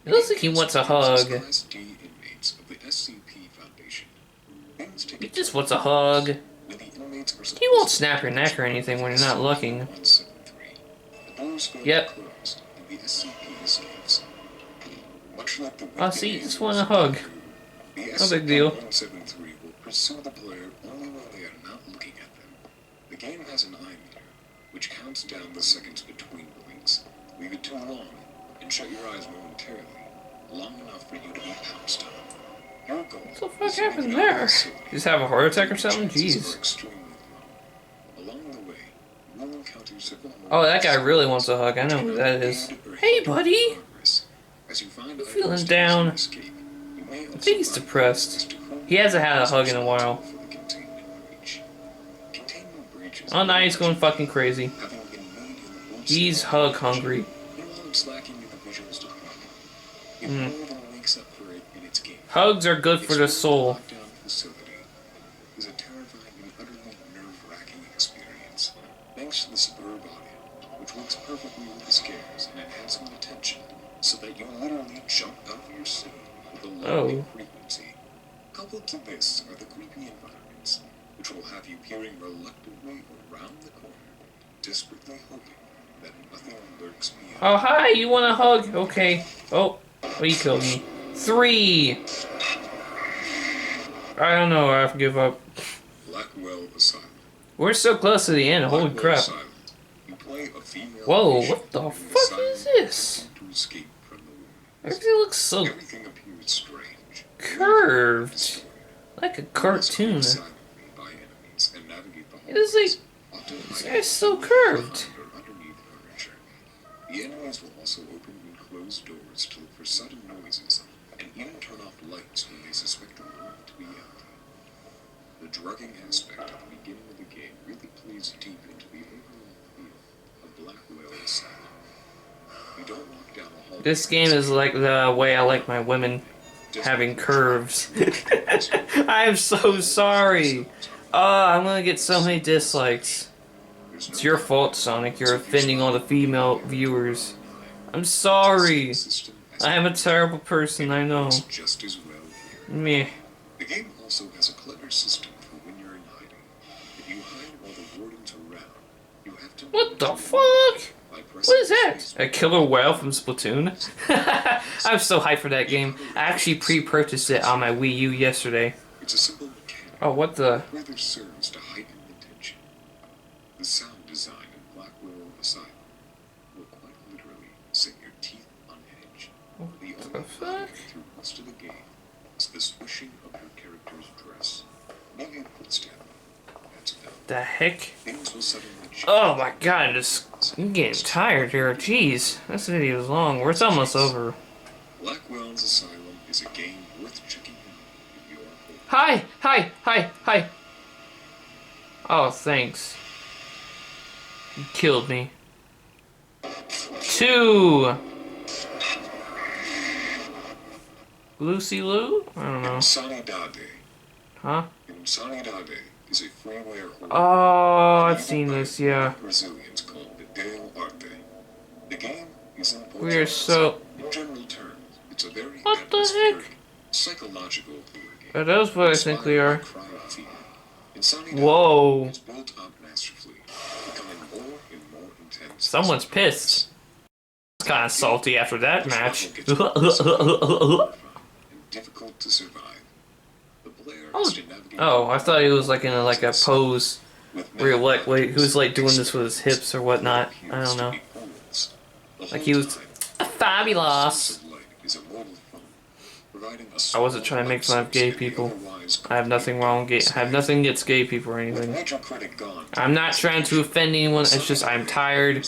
It looks like he wants a hug. Class D inmates of the SCP Foundation. Things take He just wants a hug. when the inmates are He won't snap your neck or anything when you're not looking. 173. The doors go Yep. closed and the SCP escapes. Much like the Oh, see, just want a hug. the No big deal. 173 will pursue the player only when they are not looking at them. The game has an eye meter, which counts down the seconds between blinks. Leave it too long, and shut your eyes momentarily, long enough for you to be pounced on. Your goal What the fuck is to make happened it there? out of the city. Just have a heart attack or something? Chances Jeez. are extremely low. Along the way, you will encounter several Oh, that guy really wants a hug. I know who that is. Hey, buddy. As you find You feeling items to down? escape, you may also I think he's find depressed. as to who He hasn't had a hug in a while. for the containment breach. Containment breach is Oh, now he's going fucking crazy. having been made in the woods He's of hug the hungry. Meanwhile, it's lacking in the visuals department. It more than makes up for it in its game. Hugs are good for the soul. Lockdown facility is a terrifying and utterly nerve-wracking experience. Thanks to the superb audio, which works perfectly with the scares and enhancing the tension, so that you literally jump out of your seat with a low frequency. Coupled to this are the creepy environments, which will have you peering reluctantly around the corner, desperately hoping that nothing lurks beyond. Oh, hi, you want a hug? Okay. Oh, you killed me. 3. I don't know, I have to give up. Blackwell Asylum. We're so close to the end, holy Blackwell crap. Asylum. You play a female Whoa, patient what the in an fuck asylum is this? attempting to escape from the wounds. Everything looks so Everything appears strange. curved. Like a cartoon. By enemies and navigate the It is like, often this hiding guy's so behind curved. or underneath furniture. The enemies will also open and close doors to look for sudden noises and even turn off lights when they suspect the room to be empty. The drugging aspect at the beginning of the game really plays deep into the overall feel of Blackwell Asylum. You don't walk down a hallway. This game is like the way I like my women, having curves. I'm so sorry. I'm gonna get so many dislikes. It's your fault, Sonic. You're offending all the female viewers. I'm sorry. I am a terrible person, I know. Just as well here. Meh. The game also has a clever system for when you're in hiding. If you hide while the warden's around, you have to... What the fuck? What is that? A killer whale from Splatoon? I'm so hyped for that game. I actually pre-purchased it on my Wii U yesterday. It's a simple mechanic. Oh, what the? Further serves to heighten the tension. The sound design in Blackwell Asylum will quite literally set your teeth on edge. The only audio through most of the game is the swishing of your character's dress. Maybe a footstep. That's about The heck? things will suddenly change. Oh my god, I'm getting tired here. Jeez, this video is long. It's almost over. Blackwell's Asylum is a game worth checking out if you are bored. Hi. Oh, thanks. You killed me. 2. Lucy Lou? I don't know. Insanidade. Huh? Insanidade is a freeware horror. Oh, I've seen this, yeah. Brazilians called Video Arte. The game is in We are Portuguese. so... In general terms, it's a very What the atmospheric, heck? psychological horror game. That is what I think we are. Inspired by crime fear. Insanidade Whoa. is built up masterfully, becoming more and more intense. Someone's pissed. It's kind of salty after that match. And difficult to survive. The player Oh. has to navigate Oh, I thought he was like in a pose with where he like, wait, he was factors like doing this with his hips or whatnot. I don't know. Like he was fabulous. I wasn't trying to make fun of gay people. I have nothing wrong. I have nothing against gay people or anything. I'm not trying to offend anyone. It's just I'm tired,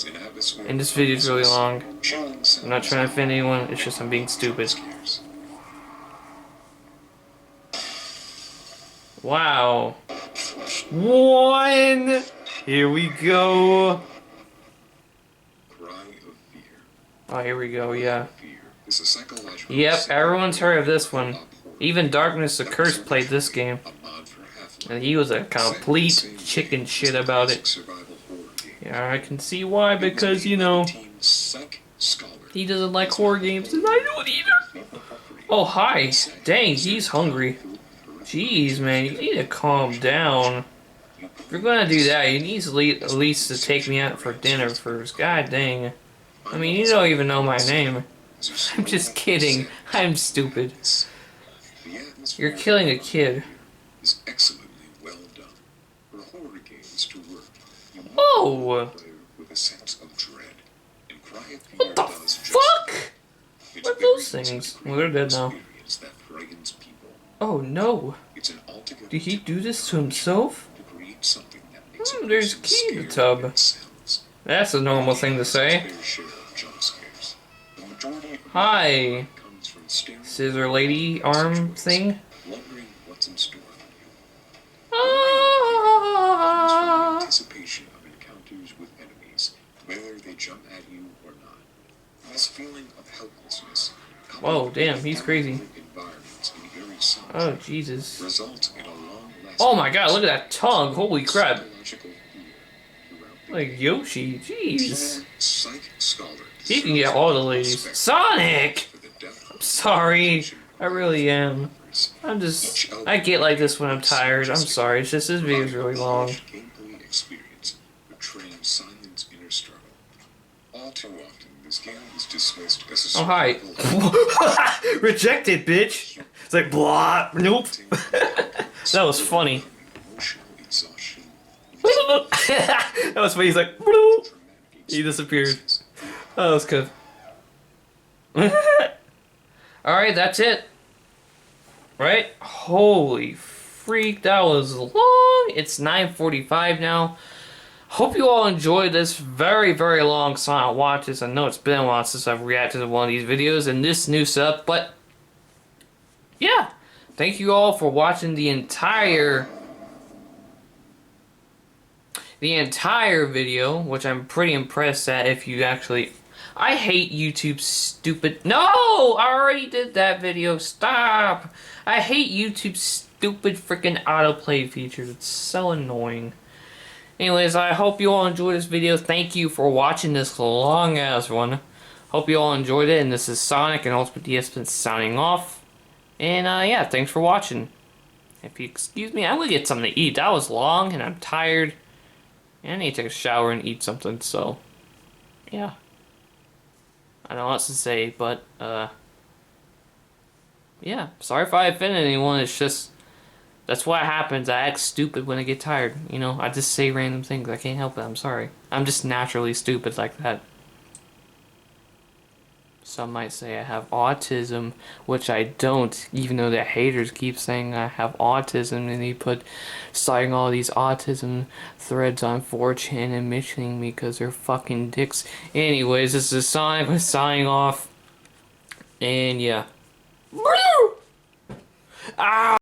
and this video is really long. I'm not trying to offend anyone. It's just I'm being stupid. Wow. 1. Here we go. Oh, here we go. Yeah. Yep, everyone's heard of this one. Even Darkness the Curse played this game. And he was a complete chicken shit about it. Yeah, I can see why, because, you know, he doesn't like horror games, and I don't either. Oh, hi. Dang, he's hungry. Jeez, man, you need to calm down. If you're gonna do that, you need at least to take me out for dinner first. God dang. I mean, you don't even know my name. I'm just kidding. I'm stupid. You're killing a kid. Is excellently well done. For horror games to work, you want Oh! to play with a sense of dread. And Cry of Fear What the does just fuck? that. It's What are a those very things? sensitive Well, they're dead now. experience that frightens people. Oh no. It's an altogether Did he do this to himself? to create something that makes a There's person Key in the scared tub. themselves. That's a normal thing to say. Fair share of jump scares. The majority of Hi. comes from staring Scissor lady arm thing. wondering what's in store for you. Ah. Anticipation of encounters with enemies, whether they jump at you or not. This feeling of helplessness Whoa, damn, he's crazy. Environments in eerie sounds Oh, Jesus. result in a long-lasting Oh my god, look at that tongue. Holy crap. psychological fear throughout the Like Yoshi, jeez. Psych scholar He can get all the ladies. Sonic! for the depth I'm sorry. I really am. I get like this when I'm tired. I'm sorry, it's just this video's really long. gameplay experience portraying Silent's inner struggle. All too often, this game is dismissed as a Oh, hi. survival Rejected, bitch. It's like, blah. Nope. That was funny. emotional exhaustion. That was funny. He's like, bloop. He disappeared. That was good. Alright, that's it. Right? Holy freak, that was long. It's 9:45 now. Hope you all enjoyed this very, very long Sonic watches. I know it's been a while since I've reacted to one of these videos and this new stuff, but yeah. Thank you all for watching the entire video, which I'm pretty impressed at if you actually... I hate YouTube stupid... No! I already did that video. Stop! I hate YouTube's stupid freaking autoplay feature. It's so annoying. Anyways, I hope you all enjoyed this video. Thank you for watching this long-ass one. Hope you all enjoyed it, and this is Sonic and Ultimate DS signing off. And, yeah, thanks for watching. If you excuse me, I'm gonna get something to eat. That was long, and I'm tired. And I need to take a shower and eat something, so... yeah. I don't know what else to say, but, yeah. Sorry if I offended anyone, it's just... that's what happens. I act stupid when I get tired. You know, I just say random things. I can't help it. I'm sorry. I'm just naturally stupid like that. Some might say I have autism, which I don't, even though the haters keep saying I have autism, and they put citing all these autism threads on 4chan and mentioning me because they're fucking dicks. Anyways, this is Sonic signing off, and yeah. Ah!